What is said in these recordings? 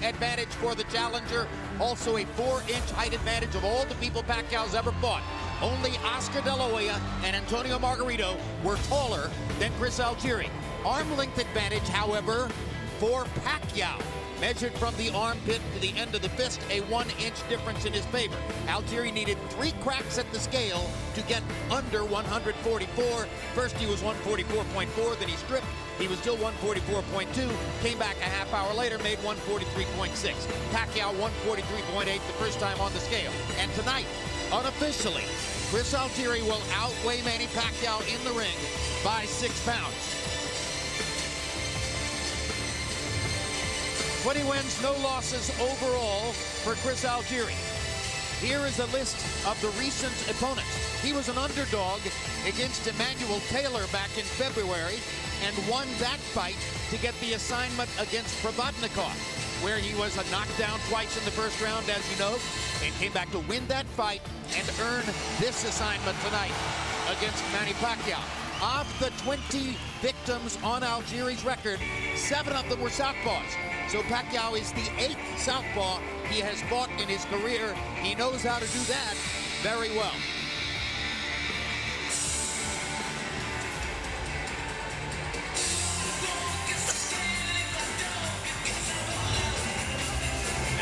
advantage for the challenger. Also a 4-inch height advantage of all the people Pacquiao's ever fought. Only Oscar De La Hoya and Antonio Margarito were taller than Chris Algieri. Arm length advantage, however, for Pacquiao. Measured from the armpit to the end of the fist, a 1-inch difference in his favor. Algieri needed 3 cracks at the scale to get under 144. First he was 144.4, then he stripped. He was still 144.2, came back a half hour later, made 143.6. Pacquiao 143.8 the first time on the scale. And tonight, unofficially, Chris Algieri will outweigh Manny Pacquiao in the ring by 6 pounds. 20 wins, no losses overall for Chris Algieri. Here is a list of the recent opponents. He was an underdog against Emmanuel Taylor back in February and won that fight to get the assignment against Provodnikov, where he was a knockdown twice in the first round, as you know, and came back to win that fight and earn this assignment tonight against Manny Pacquiao. Of the 20 victims on Algieri's record, 7 of them were southpaws. So Pacquiao is the 8th southpaw he has fought in his career. He knows how to do that very well.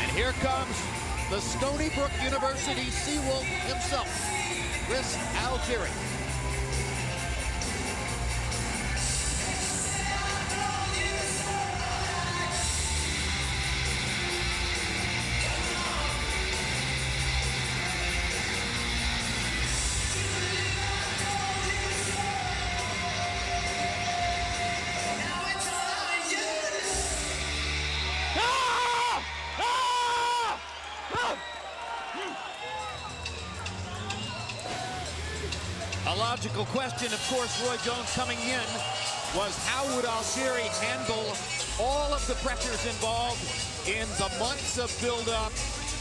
And here comes the Stony Brook University Seawolf himself, Chris Algieri. A logical question, of course, Roy Jones coming in, was how would Algieri handle all of the pressures involved in the months of build-up,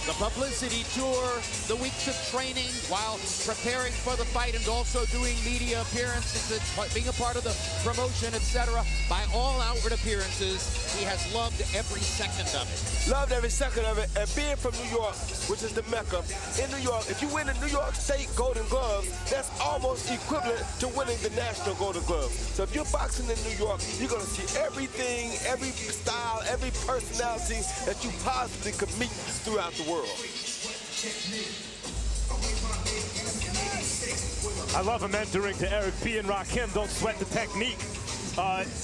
the publicity tour, the weeks of training while preparing for the fight and also doing media appearances, being a part of the promotion, etc. By all outward appearances, he has loved every second of it. Loved every second of it, and being from New York, which is the Mecca, in New York, if you win the New York State Golden Glove, that's almost equivalent to winning the National Golden Glove. So if you're boxing in New York, you're gonna see everything, every style, every personality that you possibly could meet throughout the world. I love him entering to Eric B. and Rakim. Don't sweat the technique.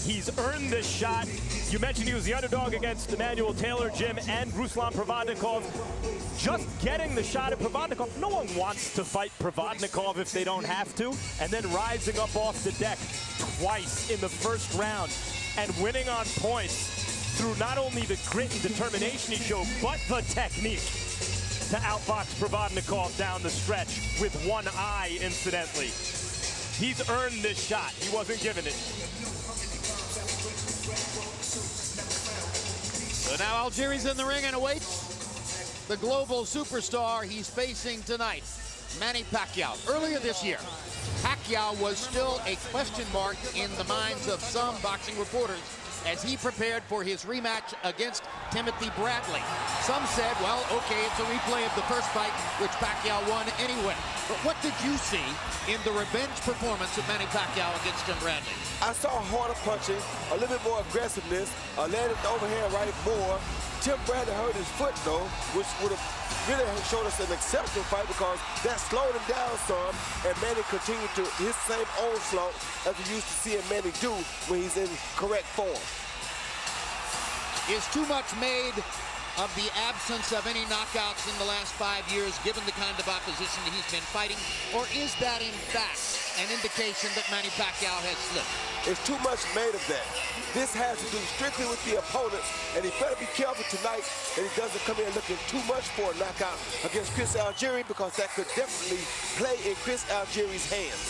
He's earned this shot. You mentioned he was the underdog against Emmanuel Taylor, Jim, and Ruslan Provodnikov. Just getting the shot at Provodnikov. No one wants to fight Provodnikov if they don't have to. And then rising up off the deck twice in the first round and winning on points through not only the grit and determination he showed, but the technique to outbox Provodnikov down the stretch with one eye, incidentally. He's earned this shot. He wasn't given it. So now Algieri's in the ring and awaits the global superstar he's facing tonight, Manny Pacquiao. Earlier this year, Pacquiao was still a question mark in the minds of some boxing reporters as he prepared for his rematch against Timothy Bradley. Some said, well, okay, it's a replay of the first fight, which Pacquiao won anyway. But what did you see in the revenge performance of Manny Pacquiao against Tim Bradley? I saw harder punching, a little bit more aggressiveness, landed the overhand right more. Tim Bradley hurt his foot, though, which would have really showed us an exceptional fight because that slowed him down some, and Manny continued to his same onslaught as we used to see Manny do when he's in correct form. Is too much made of the absence of any knockouts in the last 5 years, given the kind of opposition that he's been fighting? Or is that, in fact, an indication that Manny Pacquiao has slipped? It's too much made of that. This has to do strictly with the opponents, and he better be careful tonight that he doesn't come in looking too much for a knockout against Chris Algieri, because that could definitely play in Chris Algieri's hands.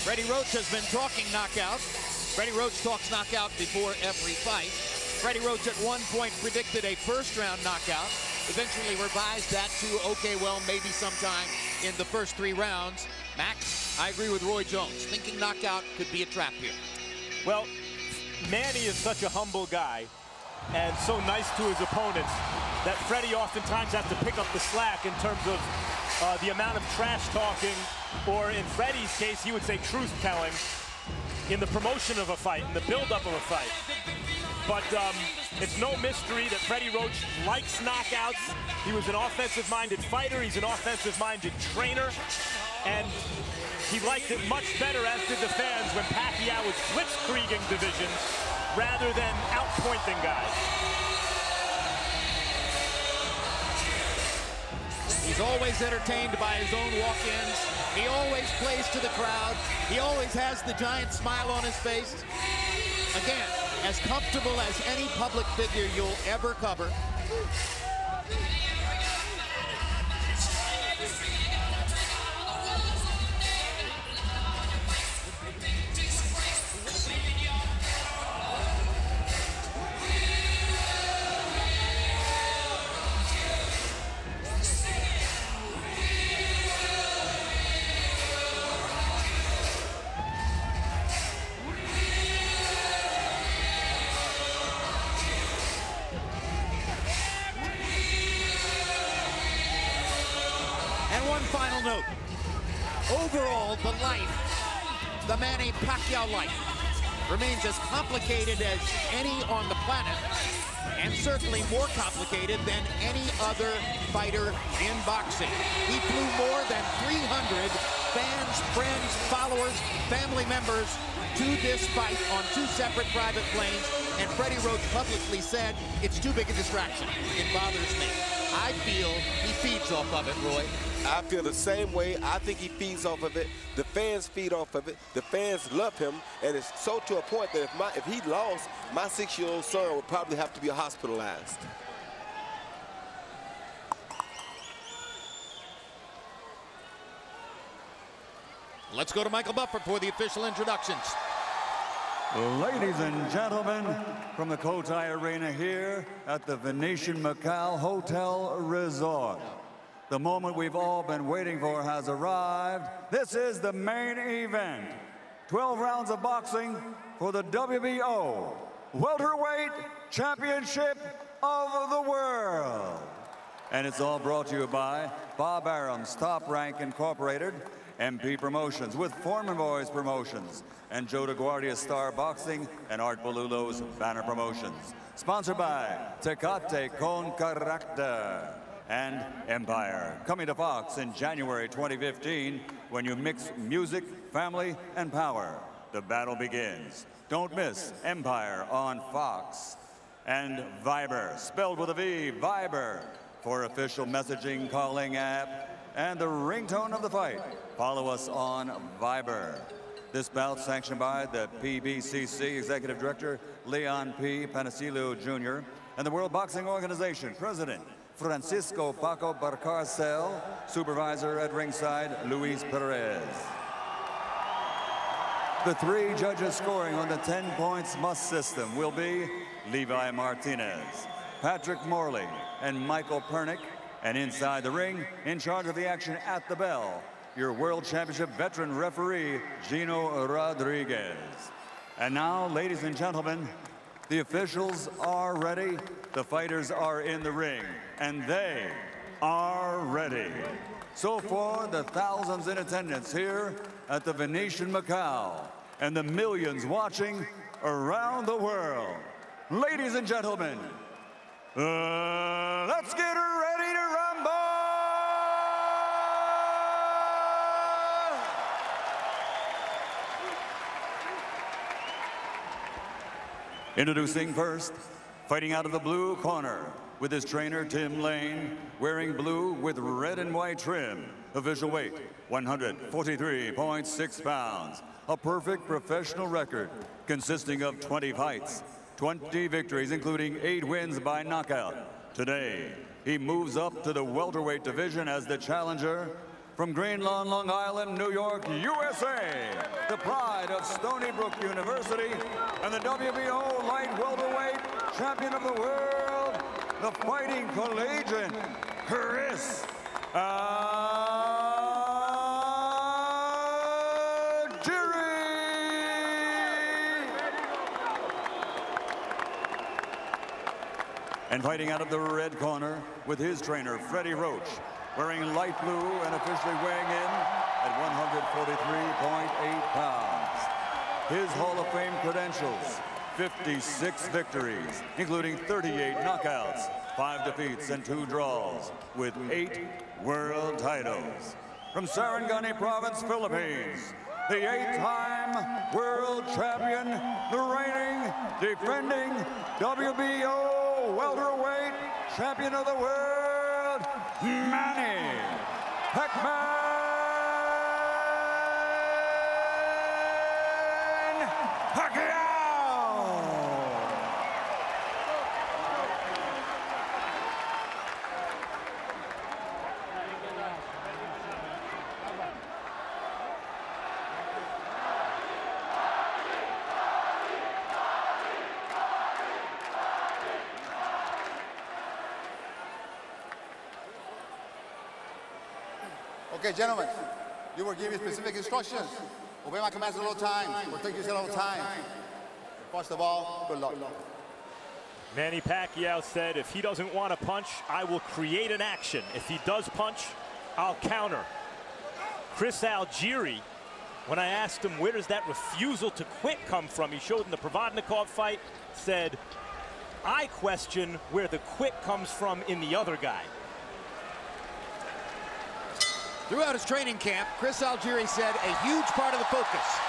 Freddie Roach has been talking knockout. Freddie Roach talks knockout before every fight. Freddie Roach at one point predicted a first-round knockout, eventually revised that to, okay, well, maybe sometime in the first 3 rounds. Max, I agree with Roy Jones. Thinking knockout could be a trap here. Well, Manny is such a humble guy. and so nice to his opponents that Freddie oftentimes has to pick up the slack in terms of the amount of trash talking, or in Freddie's case, he would say truth telling in the promotion of a fight, in the buildup of a fight. But it's no mystery that Freddie Roach likes knockouts. He was an offensive-minded fighter. He's an offensive-minded trainer. And he liked it much better, as did the fans, when Pacquiao was blitzkrieging divisions rather than outpointing guys. He's always entertained by his own walk-ins. He always plays to the crowd. He always has the giant smile on his face. Again, as comfortable as any public figure you'll ever cover. And one final note. Overall, the life, the Manny Pacquiao life, remains as complicated as any on the planet, and certainly more complicated than any other fighter in boxing. He flew more than 300 fans, friends, followers, family members to this fight on 2 separate private planes, and Freddie Roach publicly said, "It's too big a distraction. It bothers me." I feel he feeds off of it, Roy. I feel the same way. I think he feeds off of it. The fans feed off of it. The fans love him, and it's so to a point that if he lost, my 6-year-old son would probably have to be hospitalized. Let's go to Michael Buffer for the official introductions. Ladies and gentlemen, from the Cotai Arena here at the Venetian Macau Hotel Resort. The moment we've all been waiting for has arrived. This is the main event. 12 rounds of boxing for the WBO Welterweight Championship of the World. And it's all brought to you by Bob Arum's Top Rank Incorporated, MP Promotions with Foreman Boys Promotions, and Joe DeGuardia Star Boxing and Art Bolulo's Banner Promotions. Sponsored by Tecate Con Caracter and Empire. Coming to Fox in January 2015, when you mix music, family, and power, the battle begins. Don't miss Empire on Fox. And Viber, spelled with a V, Viber, for official messaging, calling app, and the ringtone of the fight. Follow us on Viber. This bout sanctioned by the PBCC Executive Director Leon P. Panicillo Jr. and the World Boxing Organization President Francisco Paco Barcarcel, Supervisor at ringside Luis Perez. The 3 judges scoring on the 10 points must system will be Levi Martinez, Patrick Morley, and Michael Pernick. And inside the ring, in charge of the action at the bell, your World Championship veteran referee, Gino Rodriguez. And now, ladies and gentlemen, the officials are ready, the fighters are in the ring, and they are ready. So for the thousands in attendance here at the Venetian Macau and the millions watching around the world, ladies and gentlemen, let's get ready to rumble! Introducing first, fighting out of the blue corner with his trainer Tim Lane, wearing blue with red and white trim. Official weight, 143.6 pounds. A perfect professional record consisting of 20 fights, 20 victories, including 8 wins by knockout. Today, he moves up to the welterweight division as the challenger from Green Lawn, Long Island, New York, USA, the pride of Stony Brook University, and the WBO light welterweight champion of the world, the fighting collegian, Chris Algieri. And fighting out of the red corner with his trainer, Freddie Roach, wearing light blue and officially weighing in at 143.8 pounds. His Hall of Fame credentials: 56 victories, including 38 knockouts, 5 defeats, and 2 draws, with 8 world titles. From Sarangani Province, Philippines, the 8-time world champion, the reigning, defending WBO welterweight champion of the world, Manny Pacquiao. Okay, gentlemen, you were given specific instructions. Obey my commands at all times. Protect yourself at all times. First of all, good luck. Manny Pacquiao said if he doesn't want to punch, I will create an action. If he does punch, I'll counter. Chris Algieri, when I asked him where does that refusal to quit come from, he showed in the Provodnikov fight, said, I question where the quit comes from in the other guy. Throughout his training camp, Chris Algieri said a huge part of the focus,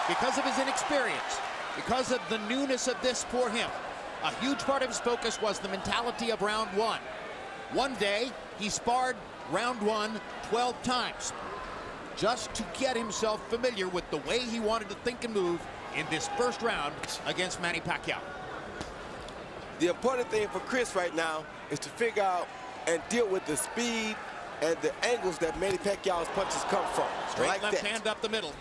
because of his inexperience, because of the newness of this for him, a huge part of his focus was the mentality of round one. One day, he sparred round one 12 times, just to get himself familiar with the way he wanted to think and move in this first round against Manny Pacquiao. The important thing for Chris right now is to figure out and deal with the speed and the angles that Manny Pacquiao's punches come from. Straight like left that. hand up the middle.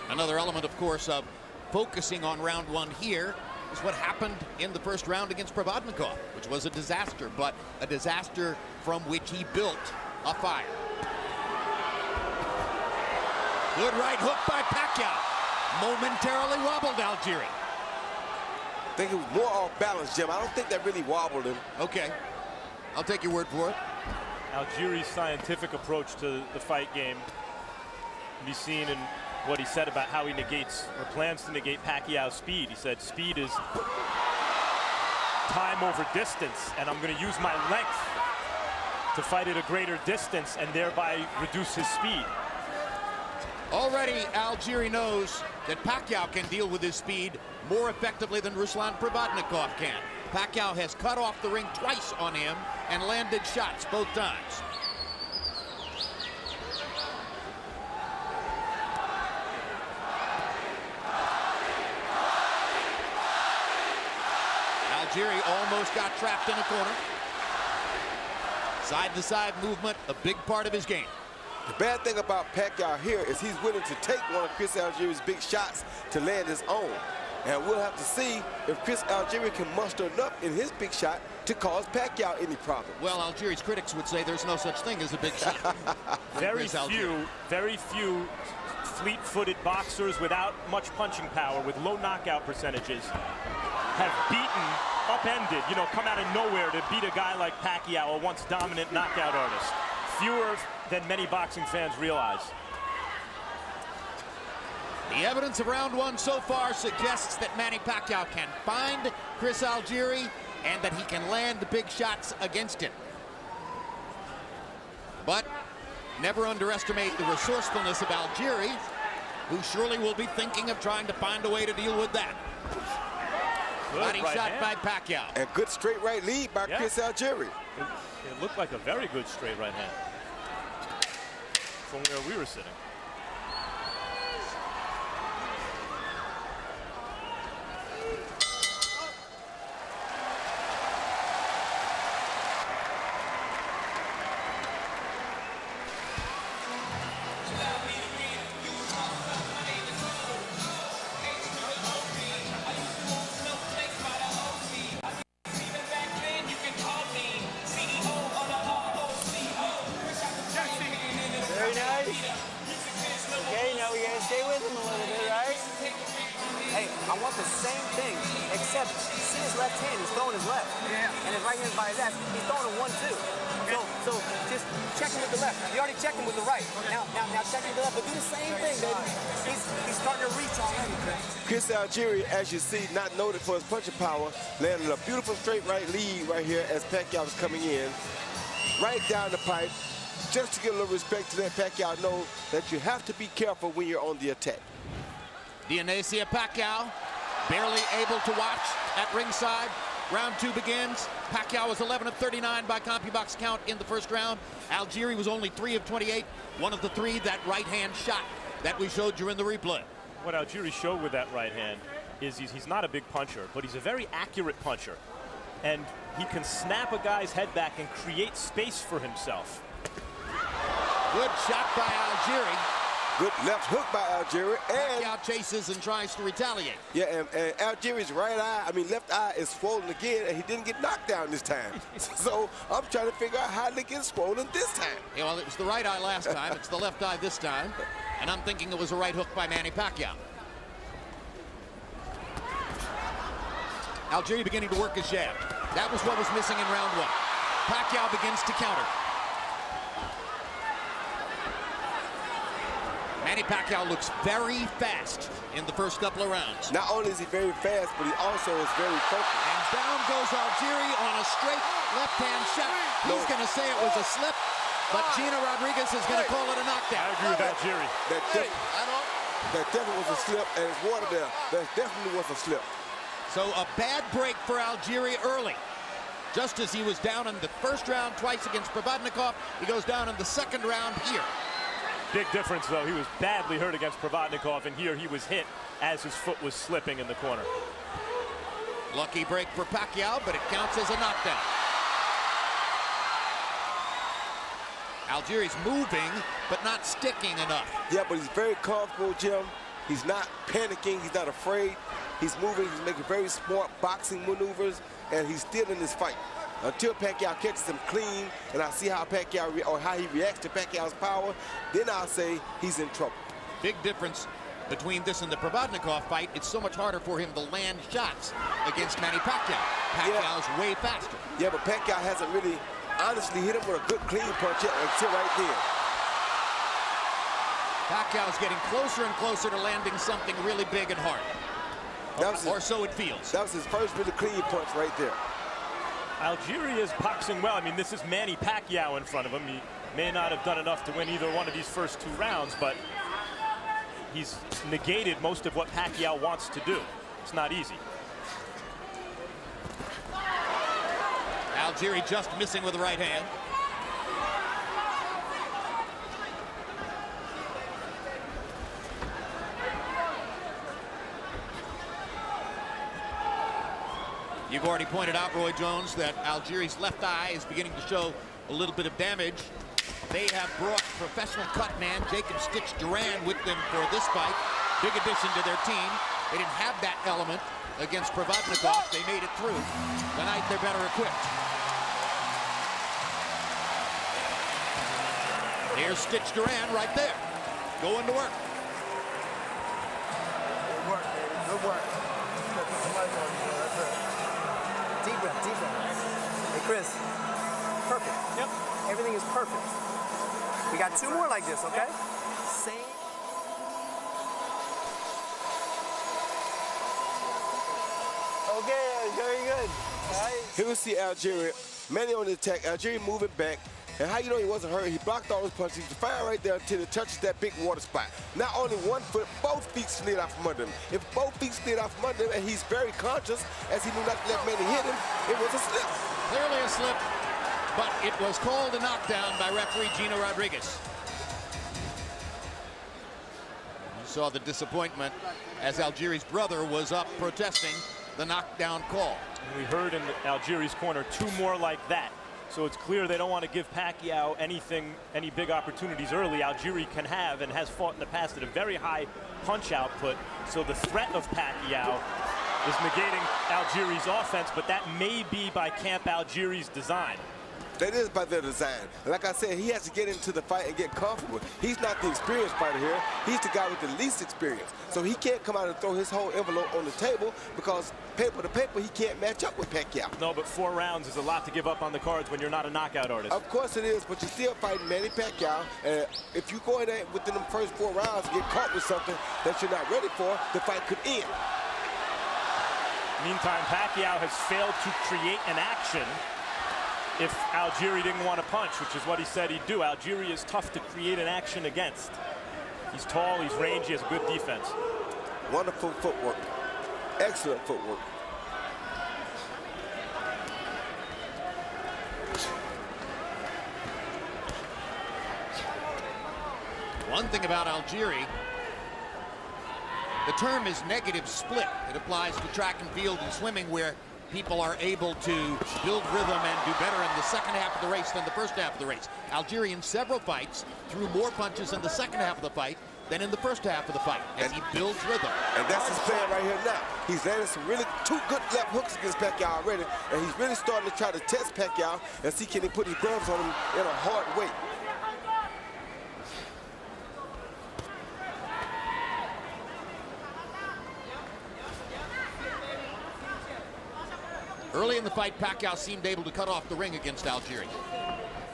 Another element, of course, of focusing on round one here is what happened in the first round against Provodnikov, which was a disaster, but a disaster from which he built a fire. Good right hook by Pacquiao. Momentarily wobbled Algieri. I think it was more off balance, Jim. I don't think that really wobbled him. Okay, I'll take your word for it. Algieri's scientific approach to the fight game can be seen in what he said about how he negates or plans to negate Pacquiao's speed. He said speed is time over distance, and I'm going to use my length to fight at a greater distance and thereby reduce his speed. Already, Algieri knows that Pacquiao can deal with his speed more effectively than Ruslan Provodnikov can. Pacquiao has cut off the ring twice on him and landed shots both times. Algieri almost got trapped in a corner. Side-to-side movement, a big part of his game. The bad thing about Pacquiao here is he's willing to take one of Chris Algieri's big shots to land his own. And we'll have to see if Chris Algieri can muster enough in his big shot to cause Pacquiao any problem. Well, Algieri's critics would say there's no such thing as a big shot. Very few fleet-footed boxers without much punching power, with low knockout percentages, have beaten, upended, come out of nowhere to beat a guy like Pacquiao, a once dominant knockout artist. Fewer than many boxing fans realize. The evidence of round one so far suggests that Manny Pacquiao can find Chris Algieri and that he can land the big shots against him. But never underestimate the resourcefulness of Algieri, who surely will be thinking of trying to find a way to deal with that. Body shot by Pacquiao. And good straight right lead by Chris Algieri. It looked like a very good straight right hand from where we were sitting. Very nice. stay with him a little bit, right? Hey, I want the same thing, except you see his left hand, he's throwing his left. Yeah. And his right hand's by his ass, he's throwing a 1-2. Okay. So just check him with the left. You already checked him with the right. Now check him with the left, but do the same thing, baby. He's starting to reach already, Chris. Chris Algieri, as you see, not noted for his punching power, landed a beautiful straight right lead right here as Pacquiao was coming in. Right down the pipe. Just to get a little respect to let Pacquiao know that you have to be careful when you're on the attack. Dionisio Pacquiao barely able to watch at ringside. Round 2 begins. Pacquiao was 11 of 39 by CompuBox count in the first round. Algieri was only 3 of 28. One of the 3, that right hand shot that we showed you in the replay. What Algieri showed with that right hand is he's not a big puncher, but he's a very accurate puncher. And he can snap a guy's head back and create space for himself. Good shot by Algieri. Good left hook by Algieri. And Pacquiao chases and tries to retaliate. yeah, and Algieri's left eye is swollen again, and he didn't get knocked down this time. So I'm trying to figure out how to get swollen this time. Yeah, well, it was the right eye last time. It's the left eye this time. And I'm thinking it was a right hook by Manny Pacquiao. Algieri beginning to work his jab. That was what was missing in round 1. Pacquiao begins to counter. Manny Pacquiao looks very fast in the first couple of rounds. Not only is he very fast, but he also is very focused. And down goes Algieri on a straight left-hand shot. He's going to say it was a slip, but Gina Rodriguez is going to call it a knockdown. I agree with Algieri. That definitely was a slip, and it's water there. That definitely was a slip. So a bad break for Algieri early. Just as he was down in the first round twice against Provodnikov, he goes down in the second round here. Big difference, though. He was badly hurt against Provodnikov, and here he was hit as his foot was slipping in the corner. Lucky break for Pacquiao, but it counts as a knockdown. Algieri's moving, but not sticking enough. Yeah, but he's very comfortable, Jim. He's not panicking. He's not afraid. He's moving. He's making very smart boxing maneuvers, and he's still in this fight. Until Pacquiao catches him clean, and I see how how he reacts to Pacquiao's power, then I'll say he's in trouble. Big difference between this and the Provodnikov fight. It's so much harder for him to land shots against Manny Pacquiao. Pacquiao's way faster. Yeah, but Pacquiao hasn't really honestly hit him with a good clean punch yet until right there. Pacquiao's getting closer and closer to landing something really big and hard. Or so it feels. That was his first really clean punch right there. Algieri is boxing well. I mean, this is Manny Pacquiao in front of him. He may not have done enough to win either one of these first 2 rounds, but he's negated most of what Pacquiao wants to do. It's not easy. Algieri just missing with the right hand. You've already pointed out, Roy Jones, that Algieri's left eye is beginning to show a little bit of damage. They have brought professional cut man Jacob Stitch Duran with them for this fight. Big addition to their team. They didn't have that element against Provodnikov. They made it through. Tonight they're better equipped. Here's Stitch Duran right there, going to work. Good work, baby. Good work. Deep breath, deep breath. Hey, Chris. Perfect. Yep. Everything is perfect. We got 2 more like this, okay? Same. Okay, very good. Nice. Here we see Algieri, Manny on the attack, Algieri moving back. And how you know he wasn't hurt? He blocked all his punches. He's fine right there until it touches that big water spot. Not only 1 foot, both feet slid off from under him. If both feet slid off from under him, and he's very conscious, as he knew not to let Manny hit him, it was a slip. Clearly a slip, but it was called a knockdown by referee Gina Rodriguez. You saw the disappointment as Algieri's brother was up protesting the knockdown call. We heard in Algieri's corner 2 more like that. So it's clear they don't want to give Pacquiao any big opportunities early. Algieri can have and has fought in the past at a very high punch output. So the threat of Pacquiao is negating Algieri's offense, but that may be by Camp Algieri's design. That is by their design. And like I said, he has to get into the fight and get comfortable. He's not the experienced fighter here. He's the guy with the least experience. So he can't come out and throw his whole envelope on the table because paper to paper, he can't match up with Pacquiao. No, but 4 rounds is a lot to give up on the cards when you're not a knockout artist. Of course it is, but you're still fighting Manny Pacquiao. And if you go in there within the first 4 rounds and get caught with something that you're not ready for, the fight could end. Meantime, Pacquiao has failed to create an action if Algieri didn't want to punch, which is what he said he'd do. Algieri is tough to create an action against. He's tall, he's rangy, he has good defense. Wonderful footwork. Excellent footwork. One thing about Algieri, the term is negative split. It applies to track and field and swimming where people are able to build rhythm and do better in the second half of the race than the first half of the race. Algieri in several fights threw more punches in the second half of the fight than in the first half of the fight as he builds rhythm. And that's his plan right here now. He's landed some really 2 good left hooks against Pacquiao already, and he's really starting to try to test Pacquiao and see can he put his gloves on him in a hard way. Early in the fight, Pacquiao seemed able to cut off the ring against Algieri.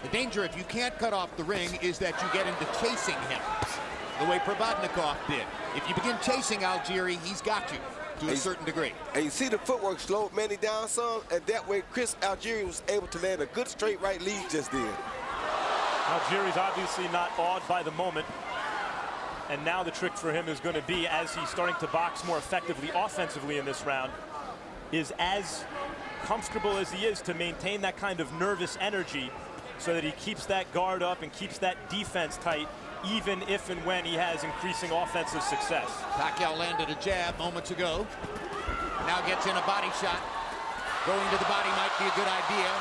The danger, if you can't cut off the ring, is that you get into chasing him, the way Provodnikov did. If you begin chasing Algieri, he's got you to a certain degree. And you see the footwork slowed Manny down some, and that way Chris Algieri was able to land a good straight right lead just then. Algieri's obviously not awed by the moment. And now the trick for him is going to be, as he's starting to box more effectively offensively in this round, is as comfortable as he is to maintain that kind of nervous energy so that he keeps that guard up and keeps that defense tight, even if and when he has increasing offensive success. Pacquiao landed a jab moments ago. Now gets in a body shot. Going to the body might be a good idea.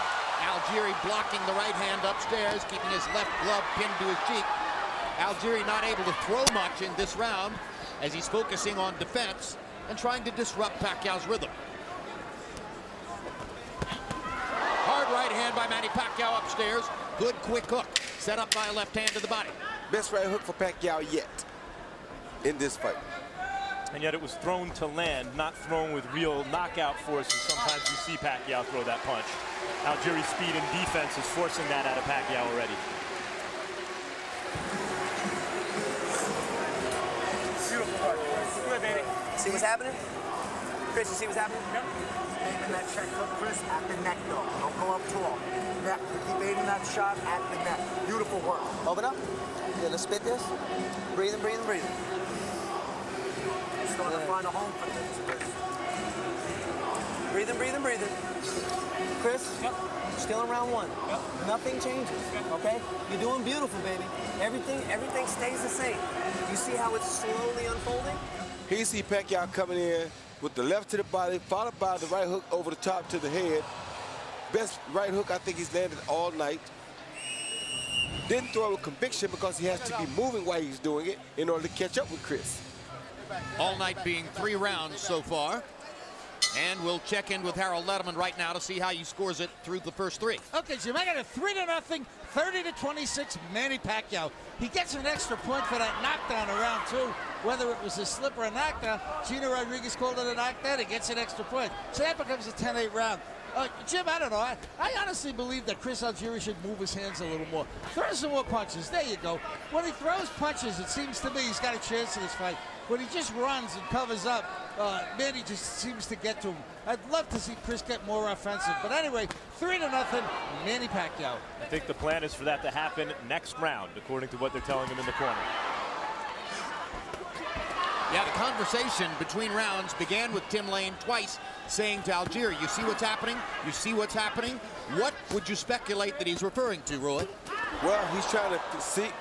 Algieri blocking the right hand upstairs, keeping his left glove pinned to his cheek. Algieri not able to throw much in this round as he's focusing on defense and trying to disrupt Pacquiao's rhythm. Hard right hand by Manny Pacquiao upstairs. Good quick hook. Set up by a left hand to the body. Best right hook for Pacquiao yet in this fight. And yet it was thrown to land, not thrown with real knockout force. And sometimes you see Pacquiao throw that punch. Algieri's speed and defense is forcing that out of Pacquiao already. Beautiful work. Good, baby. See what's happening? Chris, you see what's happening? Yep. Aiming that check hook, Chris, at the neck, though. Don't go up tall. Neck. Keep aiming that shot at the neck. Beautiful work. Open up. Yeah, let's spit this. Breathing, breathing, breathing. Starting to find a home for this, Chris. Breathing, breathing, breathing. Chris, still in round 1. Nothing changes, okay? You're doing beautiful, baby. Everything stays the same. You see how it's slowly unfolding? Here you see Pacquiao coming in with the left to the body, followed by the right hook over the top to the head. Best right hook I think he's landed all night. Didn't throw with conviction because he has to be moving while he's doing it in order to catch up with Chris. All night being 3 rounds so far. And we'll check in with Harold Letterman right now to see how he scores it through the first 3. Okay, Jim, I got a 3-0, 30-26 Manny Pacquiao. He gets an extra point for that knockdown in round 2. Whether it was a slip or a knockdown, Gino Rodriguez called it a knockdown. He gets an extra point. So that becomes a 10-8 round. Jim, I don't know. I honestly believe that Chris Algieri should move his hands a little more. Throw some more punches. There you go. When he throws punches, it seems to me he's got a chance in this fight. When he just runs and covers up, Manny just seems to get to him. I'd love to see Chris get more offensive. But anyway, 3-0, Manny Pacquiao. I think the plan is for that to happen next round, according to what they're telling him in the corner. Yeah, the conversation between rounds began with Tim Lane twice saying to Algieri, you see what's happening? You see what's happening? What would you speculate that he's referring to, Roy? Well, he's trying to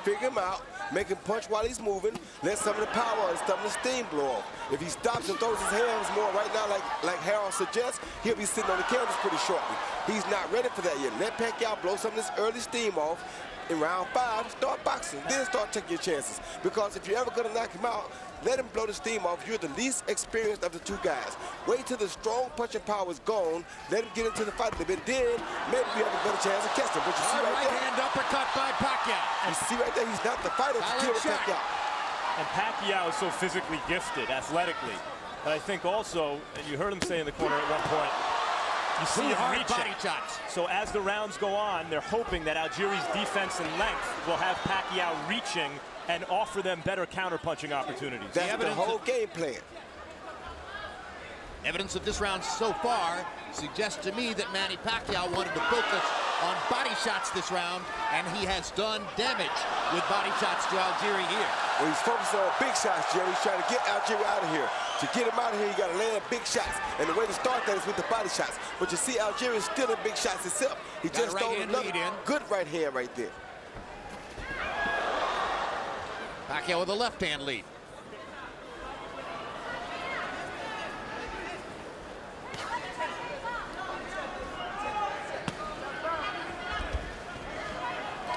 figure him out, make him punch while he's moving, let some of the power and some of the steam blow off. If he stops and throws his hands more right now, like Harold suggests, he'll be sitting on the canvas pretty shortly. He's not ready for that yet. Let Pacquiao blow some of this early steam off. in round 5, start boxing. Then start taking your chances. Because if you're ever going to knock him out, let him blow the steam off. You're the least experienced of the two guys. Wait till the strong punching power is gone. Let him get into the fight a little bit. Then maybe you have a better chance of catching him. But you see right there, hand uppercut by Pacquiao. you see right there, he's not the fighter to deal with Pacquiao. And Pacquiao is so physically gifted, athletically. But I think also, and you heard him say in the corner at one point, you see him hard reaching. body shots. So as the rounds go on, they're hoping that Algieri's defense and length will have Pacquiao reaching and offer them better counter-punching opportunities. That's the whole game plan. Evidence of this round so far suggests to me that Manny Pacquiao wanted to focus on body shots this round, and he has done damage with body shots to Algieri here. Well, he's focusing on big shots, Jerry. He's trying to get Algieri out of here. To get him out of here, you got to land big shots. And the way to start that is with the body shots. But you see, Algieri is still in big shots himself. He Got just a right stole hand another lead in. good right hand right there. Pacquiao with a left-hand lead.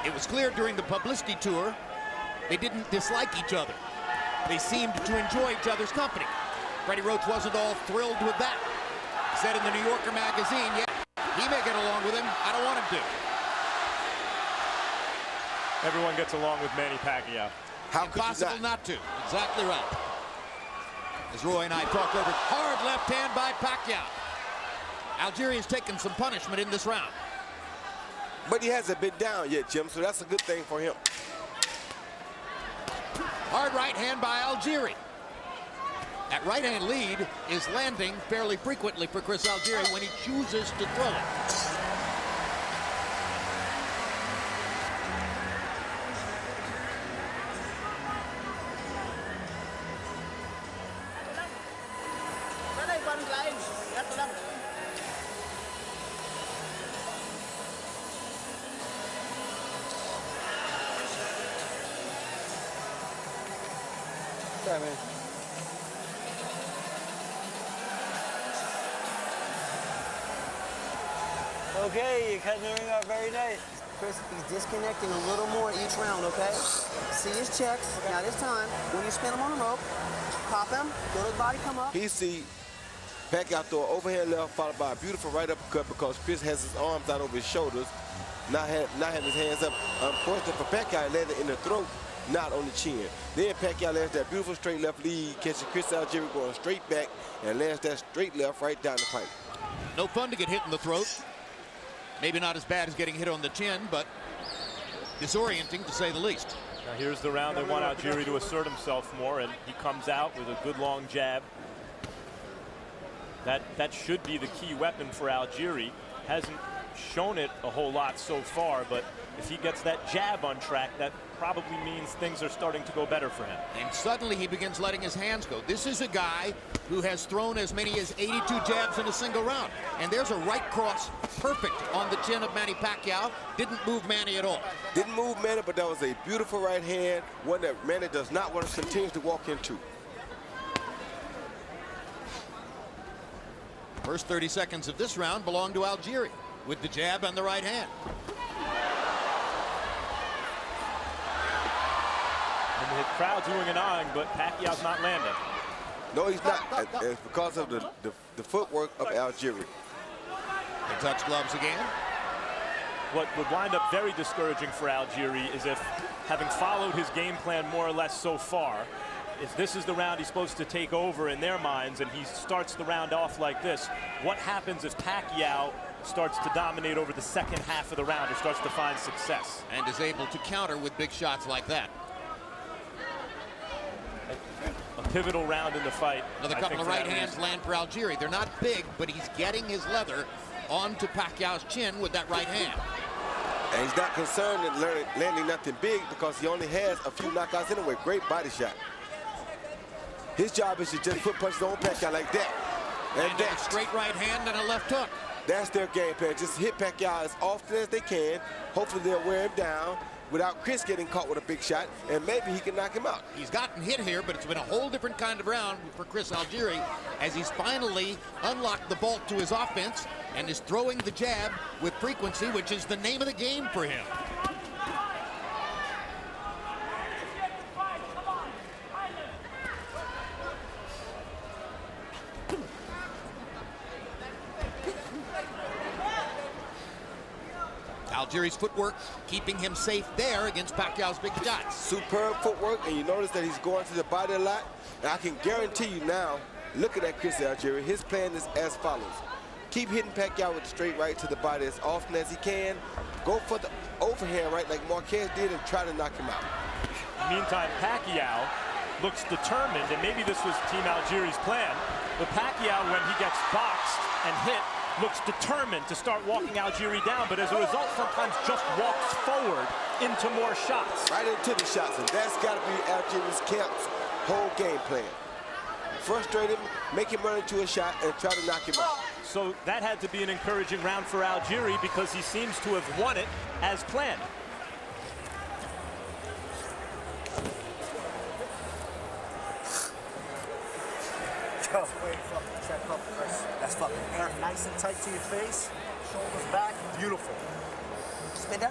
It was clear during the publicity tour they didn't dislike each other. They seemed to enjoy each other's company. Freddie Roach wasn't all thrilled with that. He said in the New Yorker magazine, yeah, he may get along with him. I don't want him to. Everyone gets along with Manny Pacquiao. How could Impossible you not? not to. Exactly right. As Roy and I talk over, hard left hand by Pacquiao. Algieri has taken some punishment in this round. But he hasn't been down yet, Jim, so that's a good thing for him. Hard right hand by Algieri. That right hand lead is landing fairly frequently for Chris Algieri when he chooses to throw it. Yeah, man. Okay, you're cutting the ring off very nice. Chris, he's disconnecting a little more each round, okay? See his checks. Now this time, when you spin him on the rope, pop him, go to the body, come up. He see Pacquiao throw an overhand left followed by a beautiful right uppercut because Chris has his arms out over his shoulders, not having his hands up. Unfortunately for Pacquiao, he landed in the throat, not on the chin. Then Pacquiao lands that beautiful straight left lead, catches Chris Algieri going straight back and lands that straight left right down the pipe. No fun to get hit in the throat. Maybe not as bad as getting hit on the chin, but disorienting to say the least. Now here's the round they want Algieri to assert himself more, and he comes out with a good long jab. That should be the key weapon for Algieri. Hasn't shown it a whole lot so far, but if he gets that jab on track, that probably means things are starting to go better for him. And suddenly he begins letting his hands go. This is a guy who has thrown as many as 82 jabs in a single round. And there's a right cross perfect on the chin of Manny Pacquiao. Didn't move Manny at all. Didn't move Manny, but that was a beautiful right hand, one that Manny does not want to continue to walk into. First 30 seconds of this round belong to Algieri with the jab and the right hand. And the crowd's oohing and ahhing, but Pacquiao's not landing. No, he's not. It's because of the footwork of Algieri. They touch gloves again. What would wind up very discouraging for Algieri is if, having followed his game plan more or less so far, if this is the round he's supposed to take over in their minds and he starts the round off like this, what happens if Pacquiao starts to dominate over the second half of the round or starts to find success? And is able to counter with big shots like that. A pivotal round in the fight. Another couple of right hands land for Algieri. They're not big, but he's getting his leather onto Pacquiao's chin with that right hand. And he's not concerned in landing nothing big because he only has a few knockouts anyway. Great body shot. His job is to just put punches on Pacquiao like that. And a straight right hand and a left hook. That's their game plan. Just hit Pacquiao as often as they can. Hopefully they'll wear him down without Chris getting caught with a big shot, and maybe he can knock him out. He's gotten hit here, but it's been a whole different kind of round for Chris Algieri as he's finally unlocked the vault to his offense and is throwing the jab with frequency, which is the name of the game for him. Algieri's footwork keeping him safe there against Pacquiao's big shots. Superb footwork, and you notice that he's going to the body a lot. And I can guarantee you now, looking at Chris Algieri, his plan is as follows. Keep hitting Pacquiao with the straight right to the body as often as he can. Go for the overhand right like Marquez did and try to knock him out. Meantime, Pacquiao looks determined, and maybe this was Team Algieri's plan, but Pacquiao, when he gets boxed and hit, looks determined to start walking Algieri down, but as a result, sometimes just walks forward into more shots. Right into the shots, and that's got to be Algieri's camp's whole game plan. Frustrate him, make him run into a shot, and try to knock him out. So that had to be an encouraging round for Algieri because he seems to have won it as planned. Yo, wait, fucking check up, Chris. That's fucking hair nice and tight to your face. Shoulders back, beautiful. Spin that.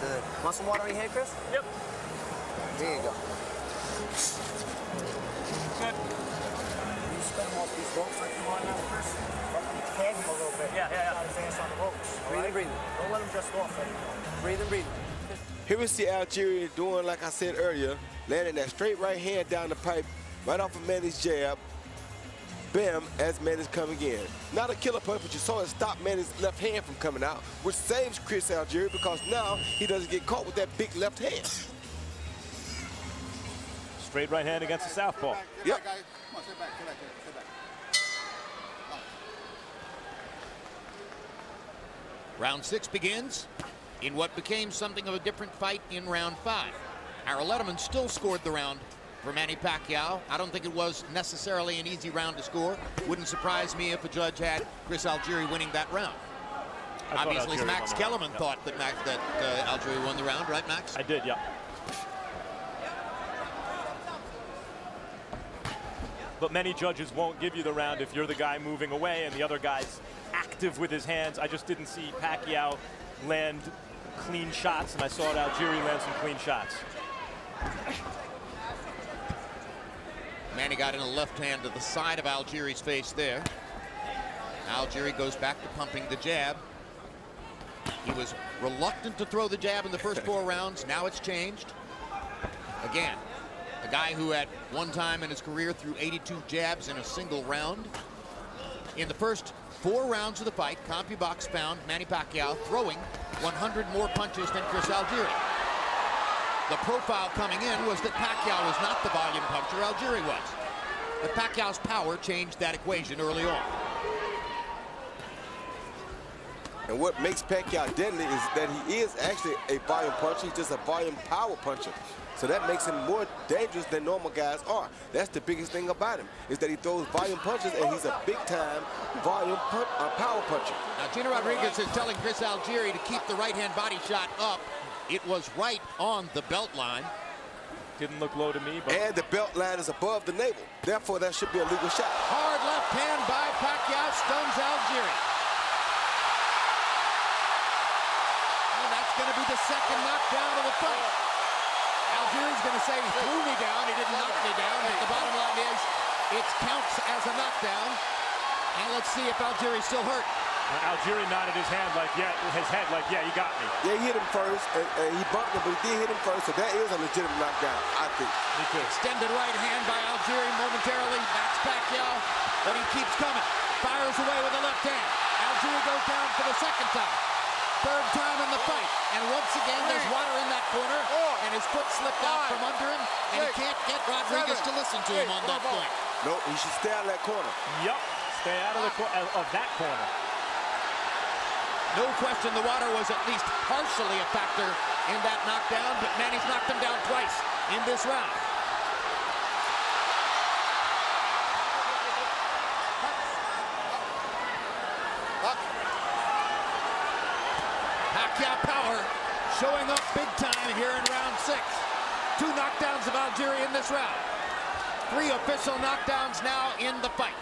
Good. Want some water in your hand, Chris? Yep. There you go. Good. You spin him off these ropes like you want now, Chris. Fucking tag him a little bit. Yeah. Got his ass on the ropes. Breathe. Don't let him just off anymore. Breathe. Here we see Algieri doing, like I said earlier, landing that straight right hand down the pipe, right off of Manny's jab. Bam, as Manny's coming in. Not a killer punch, but you saw it stop Manny's left hand from coming out, which saves Chris Algieri because now he doesn't get caught with that big left hand. Straight right hand against the southpaw. Yep. Come on, sit back. Round 6 begins in what became something of a different fight in round 5. Harold Letterman still scored the round for Manny Pacquiao. I don't think it was necessarily an easy round to score. Wouldn't surprise me if a judge had Chris Algieri winning that round. Obviously, Max Kellerman thought that Algieri won the round, right, Max? I did, yeah. But many judges won't give you the round if you're the guy moving away and the other guy's active with his hands. I just didn't see Pacquiao land clean shots, and I saw Algieri land some clean shots. Manny got in a left hand to the side of Algieri's face there. Algieri goes back to pumping the jab. He was reluctant to throw the jab in the first 4 rounds. Now it's changed. Again, a guy who at one time in his career threw 82 jabs in a single round. In the first 4 rounds of the fight, CompuBox found Manny Pacquiao throwing 100 more punches than Chris Algieri. The profile coming in was that Pacquiao was not the volume puncher, Algieri was. But Pacquiao's power changed that equation early on. And what makes Pacquiao deadly is that he is actually a volume puncher. He's just a volume power puncher. So that makes him more dangerous than normal guys are. That's the biggest thing about him, is that he throws volume punches, and he's a big-time volume power puncher. Now, Gina Rodriguez is telling Chris Algieri to keep the right-hand body shot up. It was right on the belt line. Didn't look low to me, but... And the belt line is above the navel. Therefore, that should be a legal shot. Hard left hand by Pacquiao stuns Algieri. And that's going to be the second knockdown of the fight. Algieri's going to say he threw me down, he didn't knock me down, but the bottom line is it counts as a knockdown. And let's see if Algieri's still hurt. Algieri nodded his head like, yeah, he got me. Yeah, he hit him first, and he bumped him, but he did hit him first, so that is a legitimate knockdown, I think. Me too. Extended right hand by Algieri momentarily, backs Pacquiao, but he keeps coming. Fires away with the left hand. Algieri goes down for the second time. Third time in the fight, and once again there's water in that corner, and his foot slipped out from under him, and he can't get Rodriguez to listen to him on that point. No, he should stay out of that corner. Yup, stay out of that corner. No question the water was at least partially a factor in that knockdown, but Manny's knocked him down twice in this round. Pacquiao power showing up big time here in round 6. 2 knockdowns of Algieri in this round. 3 official knockdowns now in the fight.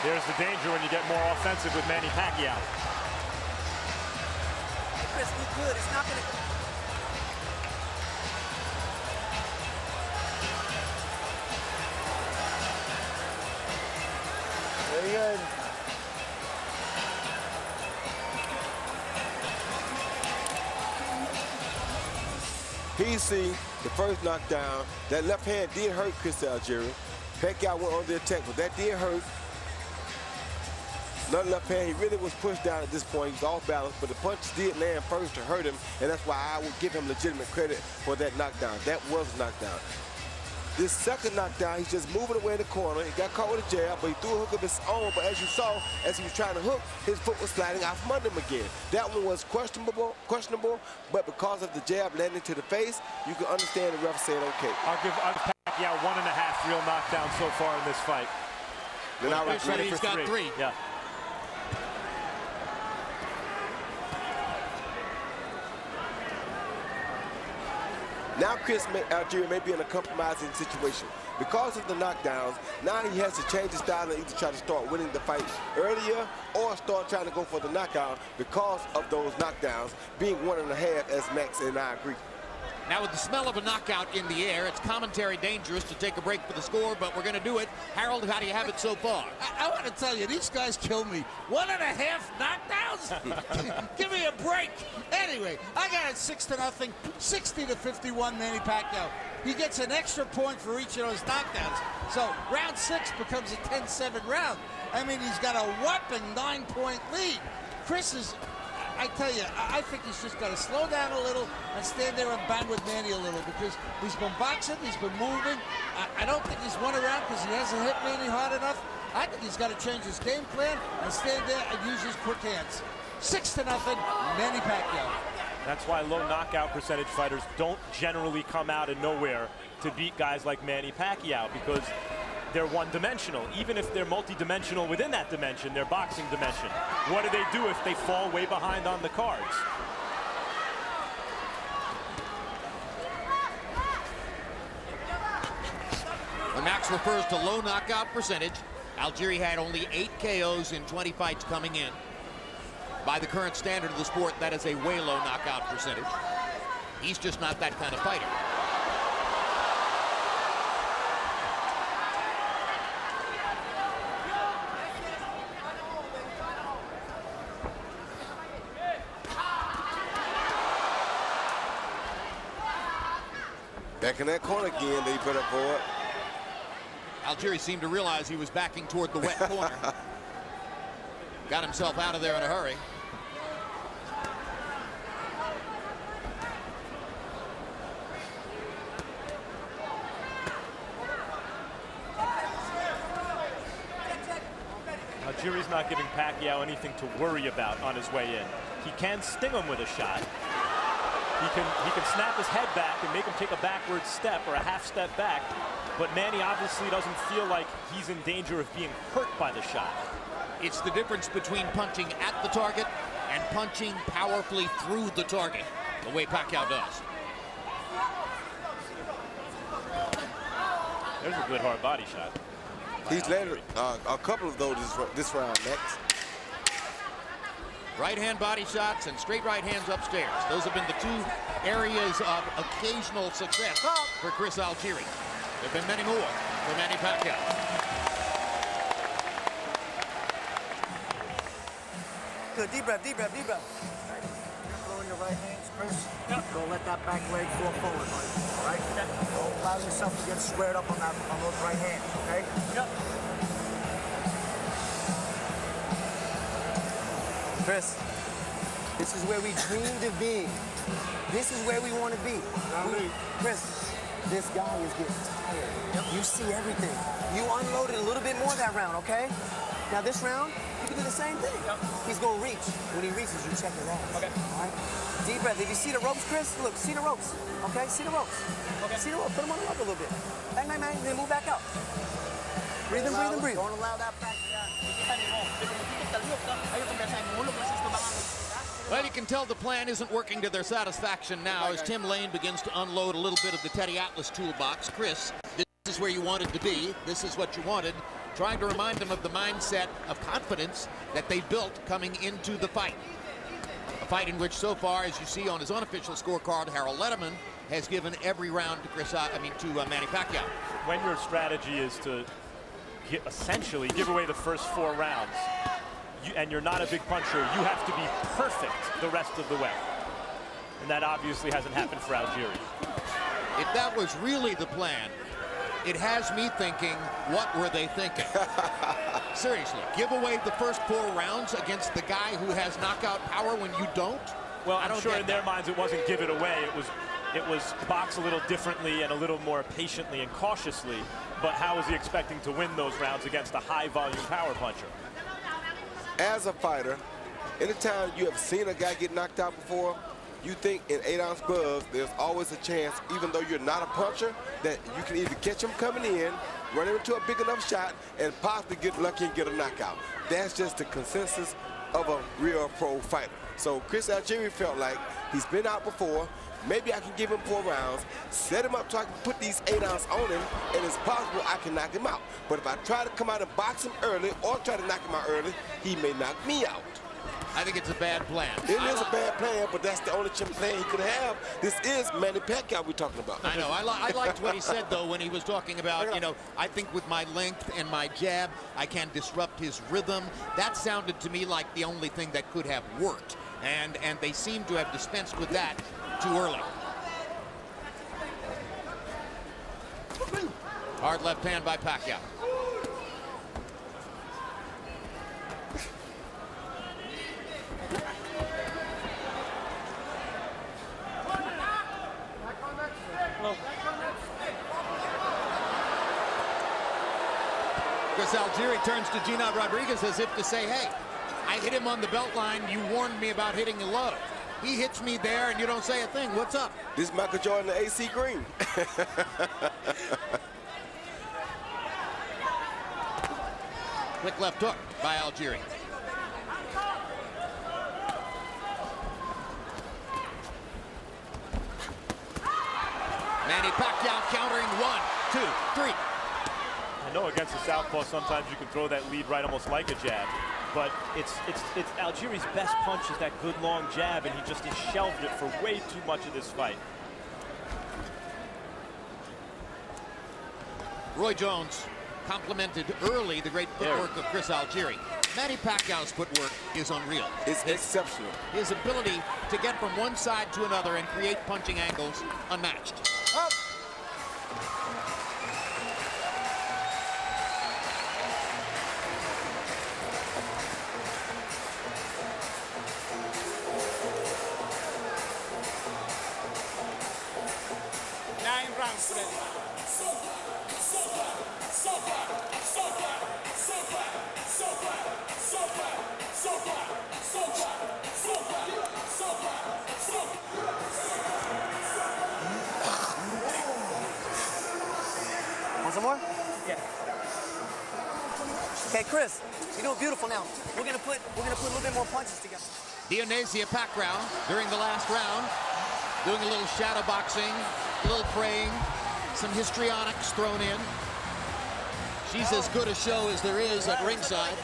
There's the danger when you get more offensive with Manny Pacquiao. Chris, we good. It's not going to... Very good. He see the first knockdown. That left hand did hurt Chris Algieri. Pacquiao went on the attack, but that did hurt. Another left hand, he really was pushed down at this point. He was off balance, but the punches did land first to hurt him, and that's why I would give him legitimate credit for that knockdown. That was a knockdown. This second knockdown, he's just moving away in the corner. He got caught with a jab, but he threw a hook of his own. But as you saw, as he was trying to hook, his foot was sliding out from under him again. That one was questionable, but because of the jab landing to the face, you can understand the ref saying, okay. I'll give Pacquiao 1.5 real knockdowns so far in this fight. Then I Chris said he's got 3. Yeah. Now Chris Algieri may be in a compromising situation. Because of the knockdowns, now he has to change his style and either try to start winning the fight earlier or start trying to go for the knockout because of those knockdowns being 1.5, as Max and I agree. Now with the smell of a knockout in the air, it's commentary dangerous to take a break for the score, but we're going to do it. Harold, how do you have it so far? I want to tell you, these guys kill me. 1.5 knockdowns? Give me a break. Anyway, I got it 6-0, 60-51, Manny Pacquiao. He gets an extra point for each of those knockdowns. So round 6 becomes a 10-7 round. I mean, he's got a whopping 9-point lead. Chris is, I tell you, I think he's just got to slow down a little and stand there and bang with Manny a little, because he's been boxing, he's been moving. I don't think he's won a round because he hasn't hit Manny hard enough. I think he's got to change his game plan and stand there and use his quick hands. 6-0, Manny Pacquiao. That's why low knockout percentage fighters don't generally come out of nowhere to beat guys like Manny Pacquiao, because they're one-dimensional. Even if they're multi-dimensional within that dimension, their boxing dimension. What do they do if they fall way behind on the cards? When Max refers to low knockout percentage, Algieri had only 8 KOs in 20 fights coming in. By the current standard of the sport, that is a way low knockout percentage. He's just not that kind of fighter. Back in that corner again, they put up for it. Algieri seemed to realize he was backing toward the wet corner. Got himself out of there in a hurry. Algieri's not giving Pacquiao anything to worry about on his way in. He can sting him with a shot. He can snap his head back and make him take a backward step or a half step back, but Manny obviously doesn't feel like he's in danger of being hurt by the shot. It's the difference between punching at the target and punching powerfully through the target, the way Pacquiao does. There's a good hard body shot. He's landed a couple of those this round, Max. Right hand body shots and straight right hands upstairs. Those have been the 2 areas of occasional success for Chris Algieri. There have been many more for Manny Pacquiao. Good, deep breath, deep breath, deep breath. You're throwing your right hands, Chris. Yep. Don't let that back leg fall forward, buddy. All right? Don't allow yourself to get squared up on those right hands, okay? Yep. Chris, this is where we dreamed of being. This is where we want to be. Chris, this guy is getting tired. Yep. You see everything. You unloaded a little bit more that round, okay? Now this round, you can do the same thing. Yep. He's going to reach. When he reaches, you check his ass. Okay. All right? Deep breath. If you see the ropes, Chris, look, see the ropes. Okay? See the ropes. Okay. See the ropes. Put them on the rope a little bit. Bang, bang, bang, then move back out. Breathe in, breathe in, breathe. Don't allow that back. Well, you can tell the plan isn't working to their satisfaction now as Tim Lane begins to unload a little bit of the Teddy Atlas toolbox. Chris, this is where you wanted to be. This is what you wanted. Trying to remind them of the mindset of confidence that they built coming into the fight. A fight in which so far, as you see on his unofficial scorecard, Harold Letterman has given every round to Manny Pacquiao. When your strategy is to essentially give away the first 4 rounds, and you're not a big puncher, you have to be perfect the rest of the way. And that obviously hasn't happened for Algieri. If that was really the plan, it has me thinking, what were they thinking? Seriously, give away the first 4 rounds against the guy who has knockout power when you don't? Well, I'm sure in their minds it wasn't give it away. It was box a little differently and a little more patiently and cautiously. But how is he expecting to win those rounds against a high-volume power puncher? As a fighter, anytime you have seen a guy get knocked out before, you think in 8-ounce gloves, there's always a chance, even though you're not a puncher, that you can either catch him coming in, run him into a big enough shot, and possibly get lucky and get a knockout. That's just the consensus of a real pro fighter. So Chris Algieri felt like he's been out before. Maybe I can give him 4 rounds, set him up so I can put these 8-ounce on him, and it's possible I can knock him out. But if I try to come out and box him early or try to knock him out early, he may knock me out. I think it's a bad plan. It is a bad plan, but that's the only plan he could have. This is Manny Pacquiao we're talking about. I know. I liked what he said, though, when he was talking about, you know, I think with my length and my jab, I can disrupt his rhythm. That sounded to me like the only thing that could have worked. And they seem to have dispensed with that too early. Hard left hand by Pacquiao. Chris Algieri turns to Gina Rodriguez as if to say, hey, I hit him on the belt line. You warned me about hitting the low. He hits me there, and you don't say a thing. What's up? This is Michael Jordan, the AC Green. Quick left hook by Algieri. Manny Pacquiao countering 1, 2, 3. I know against the southpaw sometimes you can throw that lead right almost like a jab, but it's Algieri's best punch is that good long jab, and he just has shelved it for way too much of this fight. Roy Jones complimented early the great footwork of Chris Algieri. Manny Pacquiao's footwork is unreal. It's exceptional. His ability to get from one side to another and create punching angles, unmatched. Up. Want some more? Yeah. Okay, Chris, you're doing beautiful now. We're gonna put a little bit more punches together. Dionisia Pacquiao during the last round, doing a little shadow boxing, a little praying, some histrionics thrown in. She's as good a show as there is at ringside.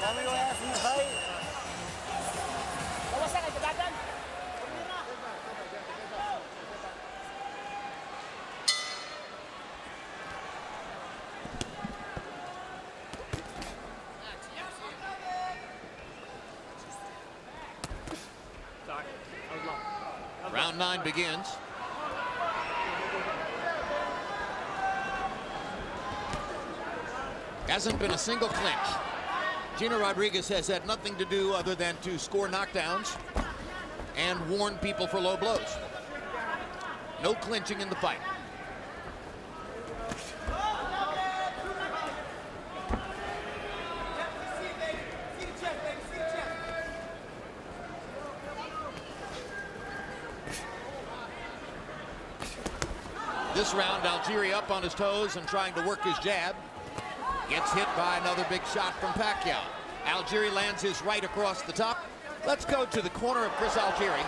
Round 9 begins. Hasn't been a single clinch. Gina Rodriguez has had nothing to do other than to score knockdowns and warn people for low blows. No clinching in the fight. This round, Algieri up on his toes and trying to work his jab. Gets hit by another big shot from Pacquiao. Algieri lands his right across the top. Let's go to the corner of Chris Algieri,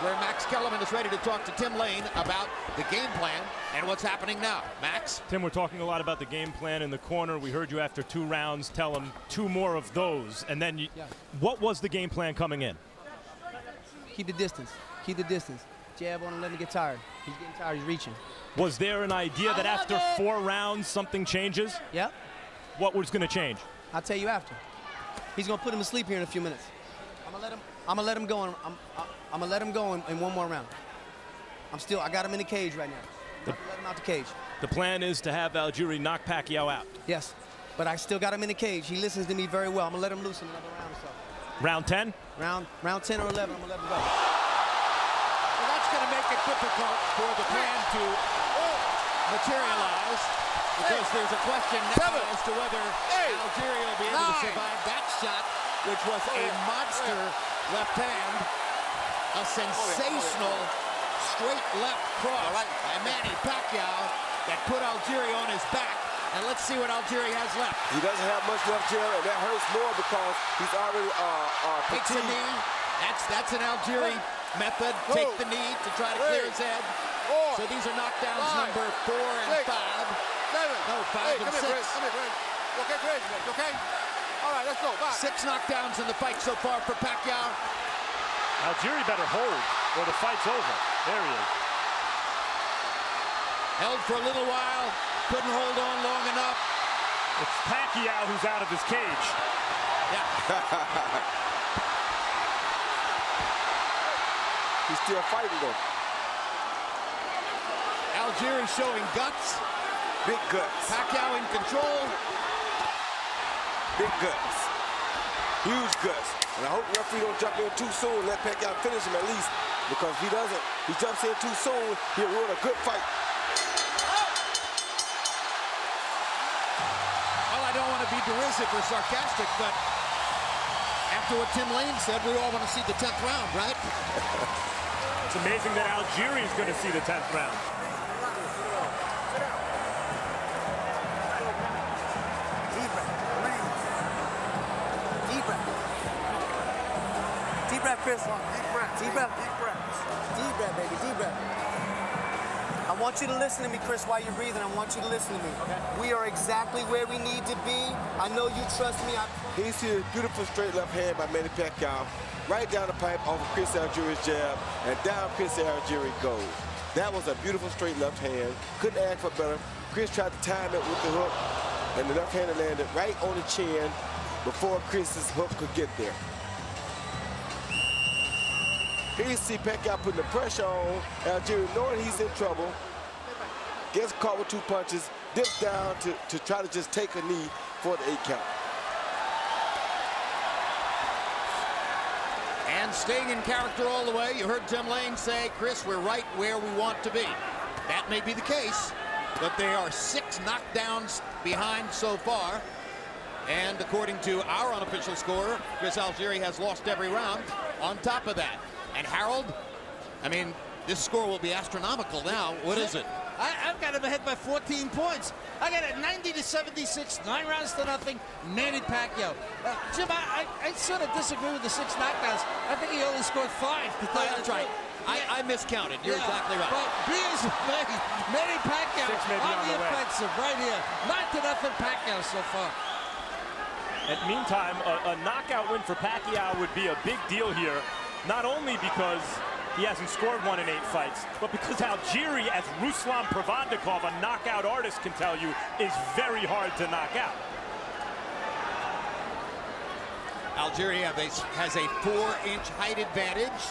where Max Kellerman is ready to talk to Tim Lane about the game plan and what's happening now. Max? Tim, we're talking a lot about the game plan in the corner. We heard you after 2 rounds tell him 2 more of those. And then what was the game plan coming in? Keep the distance. Keep the distance. Jab on him, let him get tired. He's getting tired, he's reaching. Was there an idea that after 4 rounds something changes? Yep. what was going to change? I'll tell you after. He's gonna put him to sleep here in a few minutes. I'm gonna let him go. I'm gonna let him go in one more round. I got him in the cage right now. Let him out the cage. The plan is to have Algieri knock Pacquiao out. Yes, but I still got him in the cage. He listens to me very well. I'm gonna let him loose in another round or so. Round 10? Round 10 or 11, I'm gonna let him go. Well, that's going to make it difficult for the plan to materialize because there's a question now as to whether Algieri will be able to survive that shot, which was a monster left hand, a sensational straight left cross by Manny Pacquiao that put Algieri on his back. And let's see what Algieri has left. He doesn't have much left, Jerry, and that hurts more because he's already takes a knee. That's an Algieri method. Take the knee to try to clear his head. So these are knockdowns number 4 and 5. No, 5 and 6. Come here, Chris. Okay, Chris. Okay? All right, let's go. Back. 6 knockdowns in the fight so far for Pacquiao. Algieri better hold or the fight's over. There he is. Held for a little while. Couldn't hold on long enough. It's Pacquiao who's out of his cage. Yeah. He's still fighting though. Algieri showing guts. Big guts. Pacquiao in control. Big guts. Huge guts. And I hope the referee don't jump in too soon. Let Pacquiao finish him at least. Because if he doesn't, he jumps in too soon, he'll ruin a good fight. I don't want to be derisive or sarcastic, but after what Tim Lane said, we all want to see the 10th round, right? It's amazing that Algieri is going to see the 10th round. Deep breath. Deep breath. Deep breath, Chris. Deep breath. Deep breath. Deep breath. Deep breath, baby. Deep breath. I want you to listen to me, Chris, while you're breathing. I want you to listen to me. Okay. We are exactly where we need to be. I know you trust me. He sees a beautiful straight left hand by Manny Pacquiao. Right down the pipe off of Chris Algieri's jab, and down Chris Algieri goes. That was a beautiful straight left hand. Couldn't ask for better. Chris tried to time it with the hook, and the left hand landed right on the chin before Chris's hook could get there. Here you see Pacquiao putting the pressure on Algieri, knowing he's in trouble. Gets caught with 2 punches, dips down to try to just take a knee for the 8 count. And staying in character all the way. You heard Tim Lane say, Chris, we're right where we want to be. That may be the case, but they are 6 knockdowns behind so far. And according to our unofficial score, Chris Algieri has lost every round on top of that. And Harold, I mean, this score will be astronomical now. What is it? I've got him ahead by 14 points. I got it 90-76, 9 rounds to nothing. Manny Pacquiao. Jim, I sort of disagree with the 6 knockdowns. I think he only scored 5. That's right. I miscounted. You're exactly right. But be as it may, Manny Pacquiao on the offensive right here. 9-0 Pacquiao so far. And meantime, a knockout win for Pacquiao would be a big deal here. Not only because he hasn't scored 1 in 8 fights, but because Algieri, as Ruslan Pravandikov, a knockout artist, can tell you, is very hard to knock out. Algieri has a 4-inch height advantage.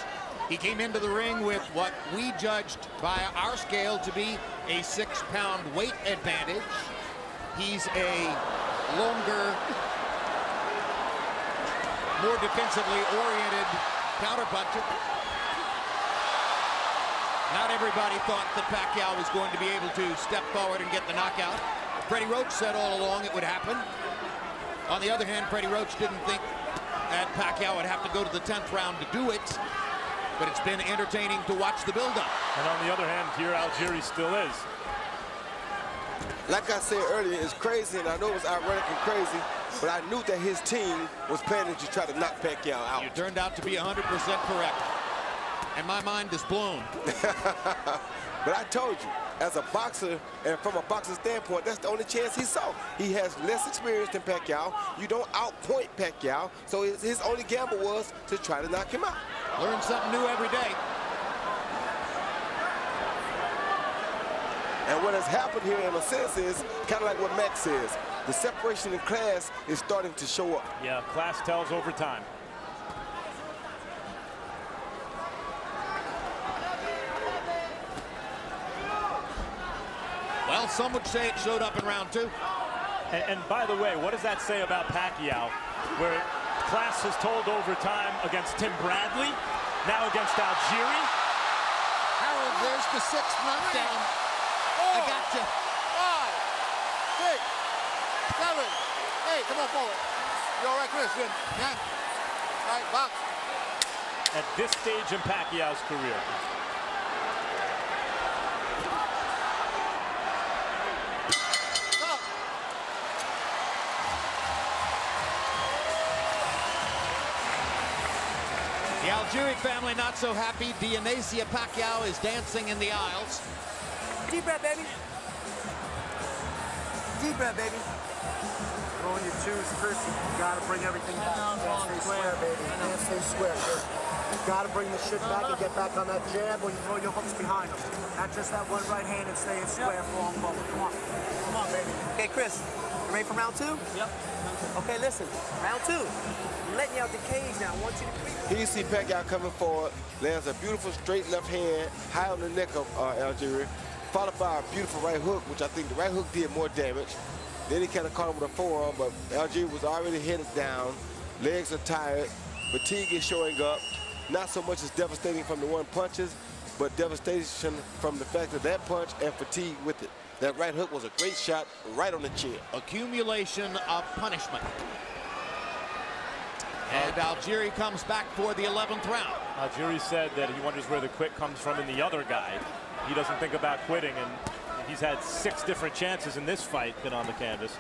He came into the ring with what we judged by our scale to be a 6-pound weight advantage. He's a longer, more defensively oriented counterpuncher. Not everybody thought that Pacquiao was going to be able to step forward and get the knockout. Freddie Roach said all along it would happen. On the other hand, Freddie Roach didn't think that Pacquiao would have to go to the 10th round to do it. But it's been entertaining to watch the build-up. And on the other hand, here Algieri still is. Like I said earlier, it's crazy, and I know it's ironic and crazy, but I knew that his team was planning to try to knock Pacquiao out. You turned out to be 100% correct. And my mind is blown. But I told you, as a boxer, and from a boxer standpoint, that's the only chance he saw. He has less experience than Pacquiao. You don't outpoint Pacquiao, so his only gamble was to try to knock him out. Learn something new every day. And what has happened here, in a sense, is kind of like what Max says. the separation in class is starting to show up. Yeah, class tells over time. Well, some would say it showed up in round 2. And by the way, what does that say about Pacquiao, where class has told over time against Tim Bradley, now against Algieri? Harold, there's the 6th knockdown. I got you. 5, 6, 7, 8. Come on forward. You all right, Christian? Yeah. All right, box. At this stage in Pacquiao's career. The Algieri family not so happy. Dionisio Pacquiao is dancing in the aisles. Deep breath, baby. Deep breath, baby. Throwing your twos, Chris, you gotta bring everything down. Stay square, baby. Can't stay square, Chris. You gotta bring the shit back and get back on that jab or you throw your hooks behind them. Not just that one right hand and staying square for them forward. Come on. Come on, baby. Okay, Chris, you ready for round 2? Yep. Okay, listen. Round 2. I'm letting you out the cage now. I want you to creep. Here you see Pacquiao coming forward, lands a beautiful straight left hand high on the neck of Algieri, followed by a beautiful right hook, which I think the right hook did more damage. Then he kind of caught him with a forearm, but Algieri was already headed down. Legs are tired. Fatigue is showing up. Not so much as devastating from the one punches, but devastation from the fact of that punch and fatigue with it. That right hook was a great shot right on the chin. Accumulation of punishment. And Algieri comes back for the 11th round. Algieri said that he wonders where the quit comes from in the other guy. He doesn't think about quitting, and he's had 6 different chances in this fight been on the canvas.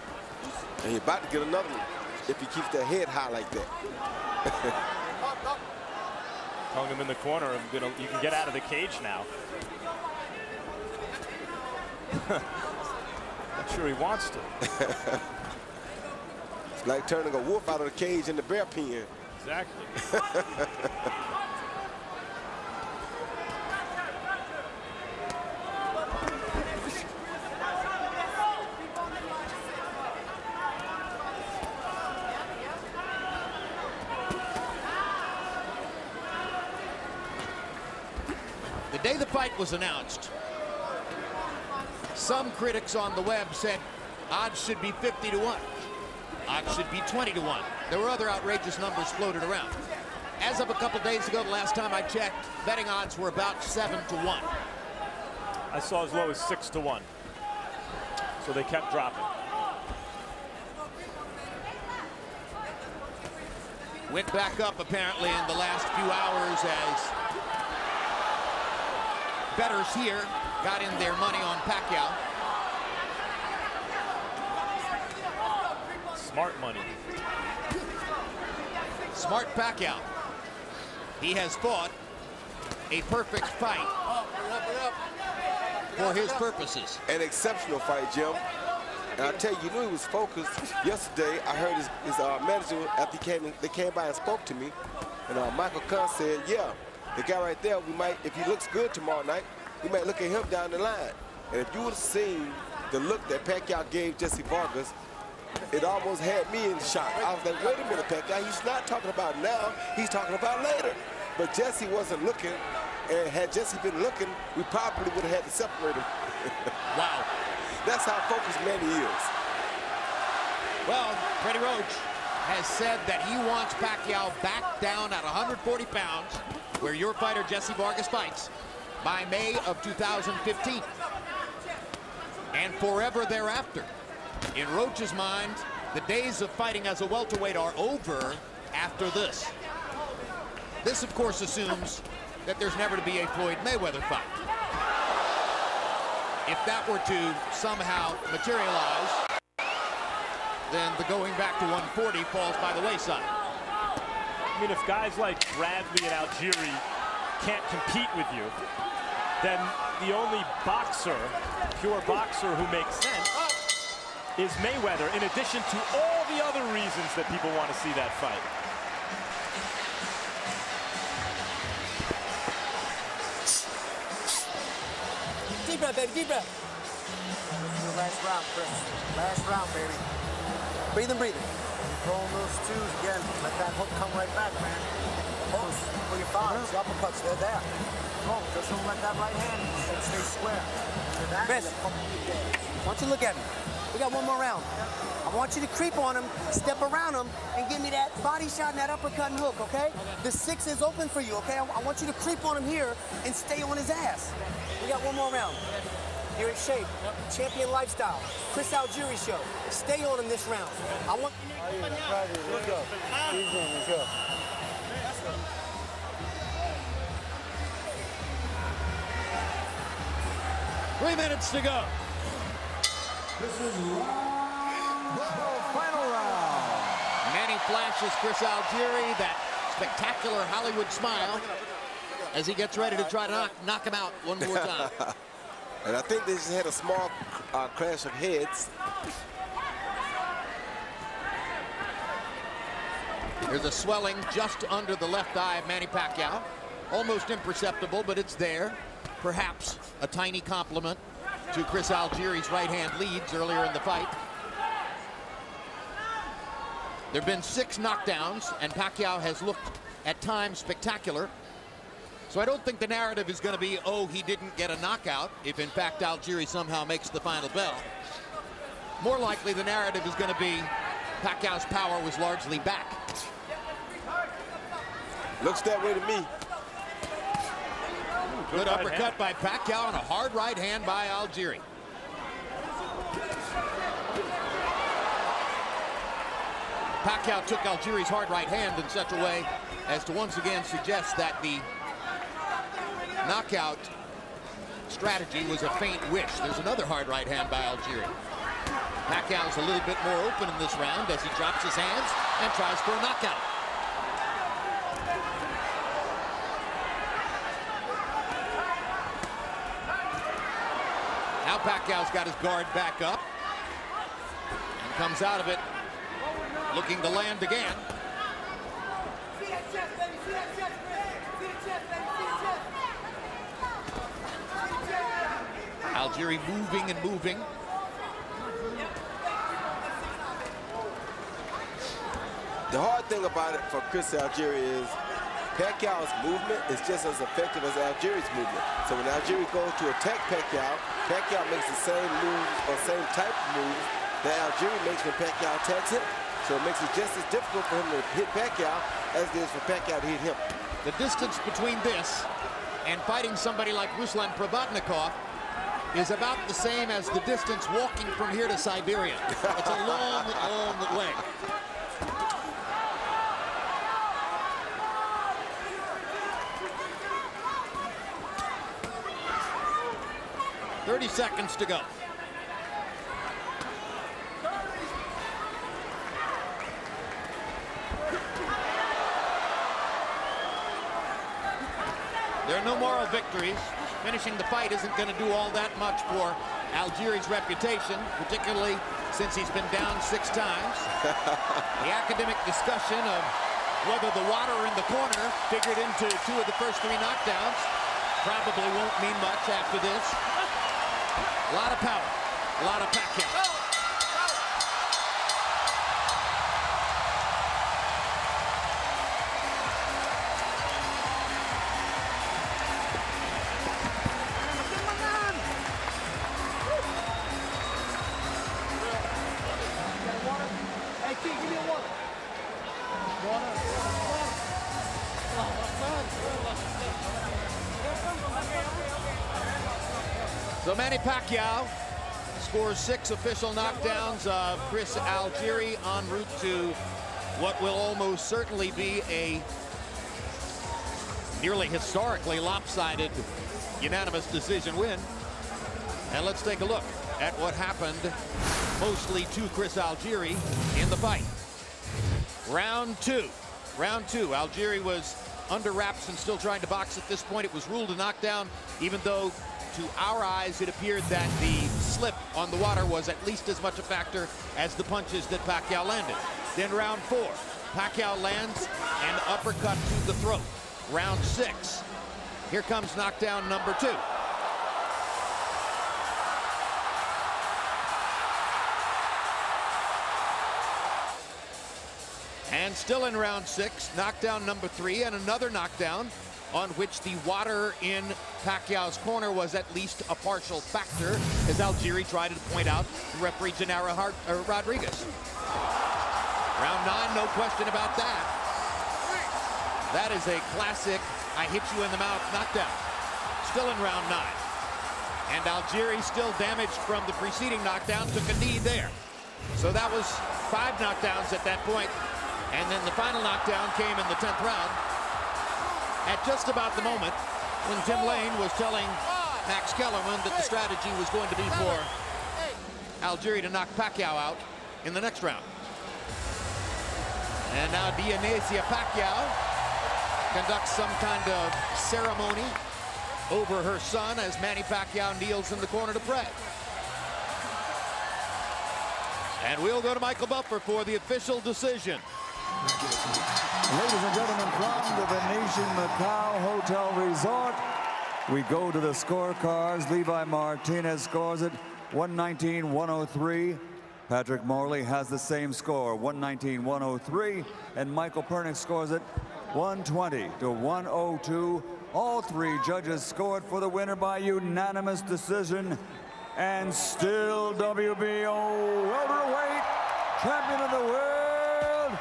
And he's about to get another one if he keeps that head high like that. Telling him in the corner, you can get out of the cage now. Not sure he wants to. It's like turning a wolf out of the cage in the bear pen. Exactly. The day the fight was announced, some critics on the web said odds should be 50-1. Odds should be 20-1. There were other outrageous numbers floated around. As of a couple days ago, the last time I checked, betting odds were about 7-1. I saw as low as 6-1. So they kept dropping. Went back up apparently in the last few hours as bettors here got in their money on Pacquiao. Smart money. Smart Pacquiao. He has fought a perfect fight for his purposes. An exceptional fight, Jim. And I tell you, you knew he was focused. Yesterday, I heard his manager, after they came by and spoke to me, and Michael Kahn said, yeah, the guy right there, we might, if he looks good tomorrow night, we might look at him down the line. And if you would have seen the look that Pacquiao gave Jesse Vargas, it almost had me in shock. I was like, wait a minute, Pacquiao, he's not talking about now, he's talking about later. But Jesse wasn't looking, and had Jesse been looking, we probably would have had to separate him. Wow. That's how focused Manny is. Well, Freddie Roach has said that he wants Pacquiao back down at 140 pounds, where your fighter Jesse Vargas fights, by May of 2015. And forever thereafter. In Roach's mind, the days of fighting as a welterweight are over after this. This, of course, assumes that there's never to be a Floyd Mayweather fight. If that were to somehow materialize, then the going back to 140 falls by the wayside. I mean, if guys like Bradley and Algieri can't compete with you, then the only boxer, pure boxer who makes sense is Mayweather, in addition to all the other reasons that people want to see that fight. Deep breath, baby, deep breath. This is the last round, Chris. Last round, baby. Breathing, breathing. Control those twos again. Let that hook come right back, man. Hooks for your thighs, the uppercuts, they're there. No, just don't let that right hand stay square. Chris, why don't you look at me? We got one more round. I want you to creep on him, step around him, and give me that body shot and that uppercut and hook, okay? The 6 is open for you, okay? I want you to creep on him here and stay on his ass. We got one more round. You're in shape. Champion lifestyle. Chris Algieri show. Stay on him this round. I want... Let's go. Easy, let's go. 3 minutes to go. This is the final round. Manny flashes Chris Algieri that spectacular Hollywood smile as he gets ready to try to knock him out one more time. And I think they just had a small clash of heads. There's a swelling just under the left eye of Manny Pacquiao. Almost imperceptible, but it's there. Perhaps a tiny compliment to Chris Algieri's right-hand leads earlier in the fight. There have been 6 knockdowns, and Pacquiao has looked at times spectacular. So I don't think the narrative is going to be, oh, he didn't get a knockout, if in fact Algieri somehow makes the final bell. More likely the narrative is going to be Pacquiao's power was largely back. Looks that way to me. Good uppercut by Pacquiao and a hard right hand by Algieri. Pacquiao took Algieri's hard right hand in such a way as to once again suggest that the knockout strategy was a faint wish. There's another hard right hand by Algieri. Pacquiao's a little bit more open in this round as he drops his hands and tries for a knockout. Now Pacquiao's got his guard back up and comes out of it looking to land again. Algieri moving and moving. The hard thing about it for Chris Algieri is Pacquiao's movement is just as effective as Algieri's movement. So when Algieri goes to attack Pacquiao, Pacquiao makes the same moves or same type of moves that Algieri makes when Pacquiao attacks him. So it makes it just as difficult for him to hit Pacquiao as it is for Pacquiao to hit him. The distance between this and fighting somebody like Ruslan Provodnikov is about the same as the distance walking from here to Siberia. It's a long, long way. "30 seconds to go. There are no moral victories. Finishing the fight isn't going to do all that much for Algieri's reputation, particularly since he's been down 6 times. The academic discussion of whether the water in the corner figured into 2 of the first 3 knockdowns probably won't mean much after this. A lot of power, a lot of Pacquiao. So Manny Pacquiao scores 6 official knockdowns of Chris Algieri en route to what will almost certainly be a nearly historically lopsided unanimous decision win. And let's take a look at what happened mostly to Chris Algieri in the fight. Round 2. Algieri was under wraps and still trying to box at this point. It was ruled a knockdown, even though to our eyes, it appeared that the slip on the water was at least as much a factor as the punches that Pacquiao landed. Then round 4, Pacquiao lands an uppercut to the throat. Round 6, here comes knockdown number 2. still in round 6, knockdown number 3, and another knockdown on which the water in Pacquiao's corner was at least a partial factor, as Algieri tried to point out to referee Gennaro Rodriguez. Round 9, no question about that. That is a classic I hit you in the mouth knockdown. Still in round 9. And Algieri, still damaged from the preceding knockdown, took a knee there. So that was 5 knockdowns at that point. And then the final knockdown came in the 10th round, at just about the moment when Tim Lane was telling Max Kellerman that the strategy was going to be for Algieri to knock Pacquiao out in the next round. And now Dionysia Pacquiao conducts some kind of ceremony over her son as Manny Pacquiao kneels in the corner to pray. And we'll go to Michael Buffer for the official decision. Ladies and gentlemen, from the Venetian Macau Hotel Resort, we go to the scorecards. Levi Martinez scores it 119-103. Patrick Morley has the same score, 119-103. And Michael Pernick scores it 120-102. All 3 judges scored for the winner by unanimous decision. And still WBO welterweight champion of the world,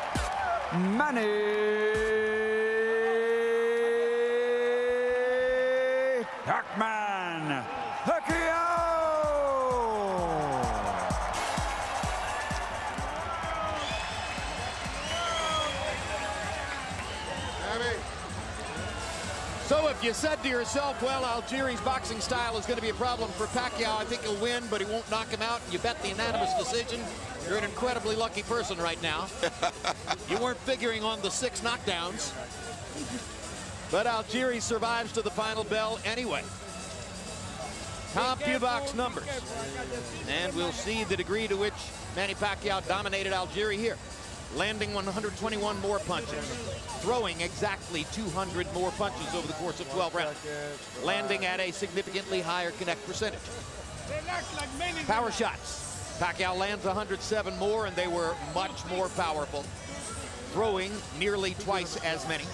Manny Pacquiao. So if you said to yourself, well, Algieri's boxing style is going to be a problem for Pacquiao, I think he'll win, but he won't knock him out, and you bet the unanimous decision, you're an incredibly lucky person right now. You weren't figuring on the 6 knockdowns. But Algieri survives to the final bell anyway. CompuBox numbers. And we'll see the degree to which Manny Pacquiao dominated Algieri here. Landing 121 more punches, throwing exactly 200 more punches over the course of 12 rounds, landing at a significantly higher connect percentage. Power shots. Pacquiao lands 107 more, and they were much more powerful, throwing nearly twice as many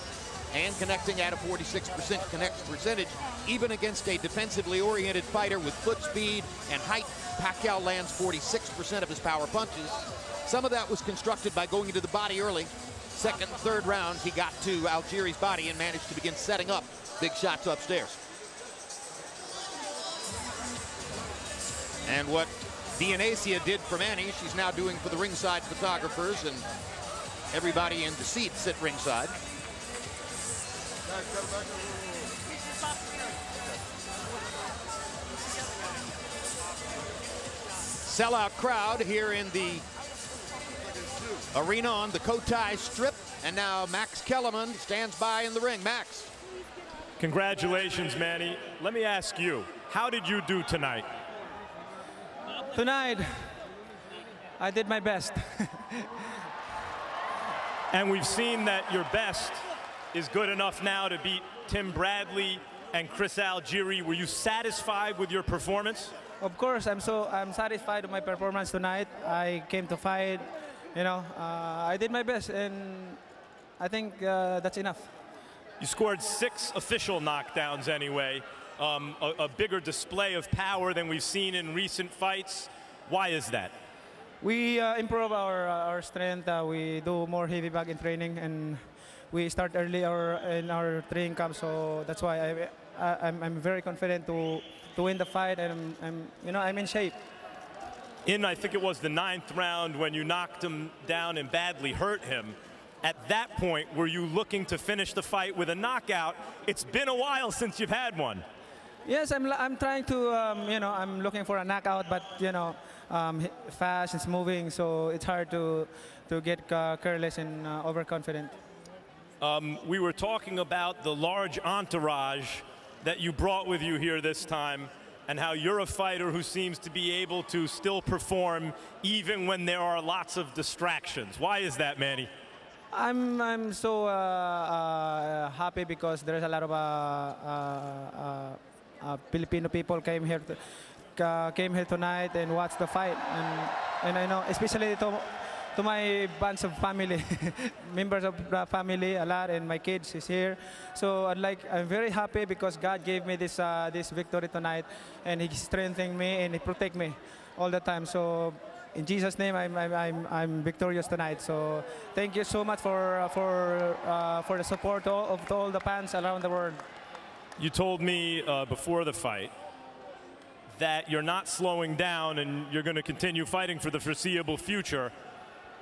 and connecting at a 46% connect percentage. Even against a defensively oriented fighter with foot speed and height, Pacquiao lands 46% of his power punches. Some of that was constructed by going into the body early. Second, third rounds, he got to Algieri's body and managed to begin setting up big shots upstairs. And what Dionysia did for Manny, she's now doing for the ringside photographers and everybody in the seats at ringside. Sellout crowd here in the arena on the Cotai Strip, and now Max Kellerman stands by in the ring. Max. Congratulations, Manny. Let me ask you, how did you do tonight? Tonight, I did my best. And we've seen that your best is good enough now to beat Tim Bradley and Chris Algieri. Were you satisfied with your performance? Of course, I'm satisfied with my performance tonight. I came to fight. I did my best, and I think that's enough. You scored 6 official knockdowns anyway. A bigger display of power than we've seen in recent fights. Why is that? We improve our strength. We do more heavy bag in training, and we start early in our training camp. So that's why I'm very confident to win the fight, and I'm in shape. I think it was the 9th round when you knocked him down and badly hurt him. At that point, were you looking to finish the fight with a knockout? It's been a while since you've had one. Yes, I'm trying to, I'm looking for a knockout, but, fast, it's moving, so it's hard to get careless and overconfident. We were talking about the large entourage that you brought with you here this time, and how you're a fighter who seems to be able to still perform even when there are lots of distractions. Why is that, Manny? I'm so happy because there's a lot of Filipino people came here tonight and watched the fight, and I know especially to my bunch of family, members of the family, a lot, and my kids is here. So I'm very happy because God gave me this this victory tonight, and He strengthened me and He protect me all the time. So in Jesus' name, I'm victorious tonight. So thank you so much for the support of all the fans around the world. You told me before the fight that you're not slowing down and you're going to continue fighting for the foreseeable future.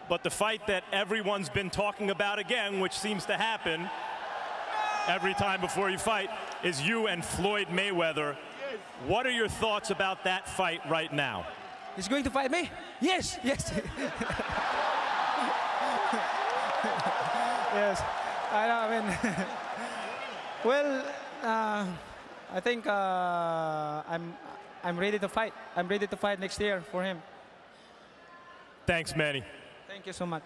But the fight that everyone's been talking about again, which seems to happen every time before you fight, is you and Floyd Mayweather. What are your thoughts about that fight right now? He's going to fight me? Yes, yes. Yes, I mean, well, I think I'm ready to fight. I'm ready to fight next year for him. Thanks, Manny. Thank you so much.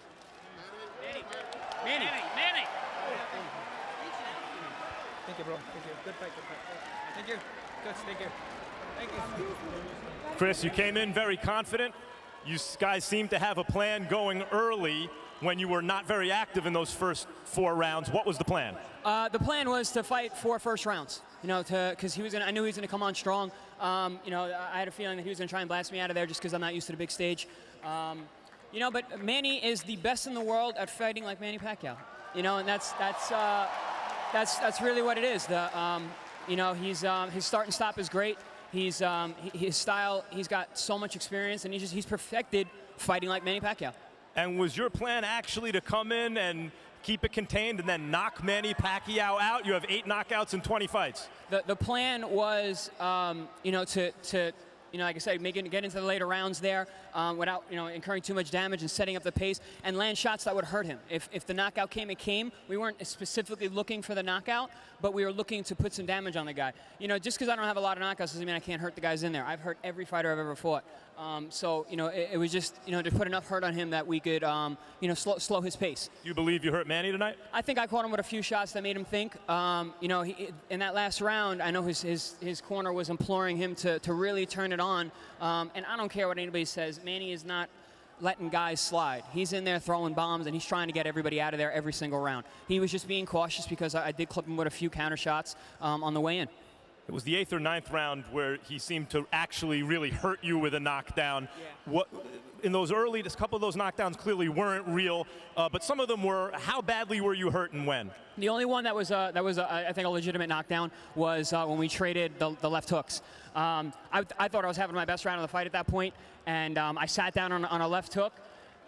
Manny. Thank you, bro. Thank you. Good fight, good fight. Thank you. Good, thank you. Thank you. Chris, you came in very confident. You guys seemed to have a plan going early when you were not very active in those first 4 rounds. What was the plan? The plan was to fight 4 first rounds. You know, because I knew he was gonna come on strong. You know, I had a feeling that he was gonna try and blast me out of there just because I'm not used to the big stage. You know, but Manny is the best in the world at fighting like Manny Pacquiao. You know, and that's really what it is. You know, his start and stop is great. His style, he's got so much experience, and he's perfected fighting like Manny Pacquiao. And was your plan actually to come in and keep it contained and then knock Manny Pacquiao out? You have 8 knockouts in 20 fights. The plan was, you know, to you know, like I said, get into the later rounds there without, you know, incurring too much damage and setting up the pace and land shots that would hurt him. If the knockout came, it came. We weren't specifically looking for the knockout, but we were looking to put some damage on the guy. You know, just because I don't have a lot of knockouts doesn't mean I can't hurt the guys in there. I've hurt every fighter I've ever fought. So, you know, it was just, you know, to put enough hurt on him that we could, you know, slow his pace. You believe you hurt Manny tonight? I think I caught him with a few shots that made him think. You know, in that last round, I know his corner was imploring him to really turn it on. And I don't care what anybody says. Manny is not letting guys slide. He's in there throwing bombs, and he's trying to get everybody out of there every single round. He was just being cautious because I did clip him with a few counter shots on the way in. It was the 8th or 9th round where he seemed to actually really hurt you with a knockdown. Yeah. What in those early, a couple of those knockdowns clearly weren't real, but some of them were. How badly were you hurt and when? The only one that was I think a legitimate knockdown was when we traded the left hooks. I thought I was having my best round of the fight at that point, and I sat down on a left hook.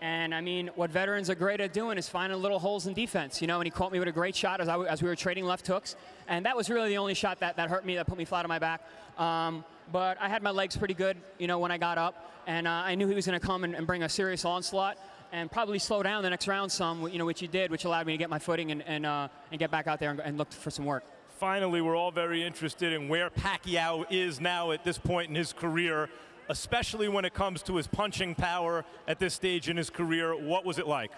And I mean, what veterans are great at doing is finding little holes in defense, you know, and he caught me with a great shot as we were trading left hooks. And that was really the only shot that hurt me, that put me flat on my back. But I had my legs pretty good, you know, when I got up. And I knew he was going to come and bring a serious onslaught and probably slow down the next round some, you know, which he did, which allowed me to get my footing and get back out there and look for some work. Finally, we're all very interested in where Pacquiao is now at this point in his career, especially when it comes to his punching power at this stage in his career. What was it like?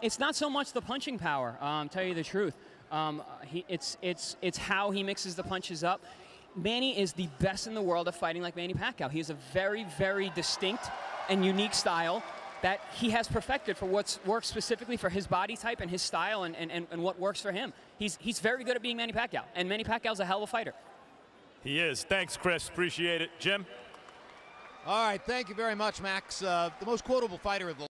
It's not so much the punching power, tell you the truth. It's how he mixes the punches up. Manny is the best in the world at fighting like Manny Pacquiao. He has a very, very distinct and unique style that he has perfected for what works specifically for his body type and his style and what works for him. He's very good at being Manny Pacquiao, and Manny Pacquiao's a hell of a fighter. He is. Thanks, Chris. Appreciate it. Jim? All right, thank you very much, Max. The most quotable fighter of the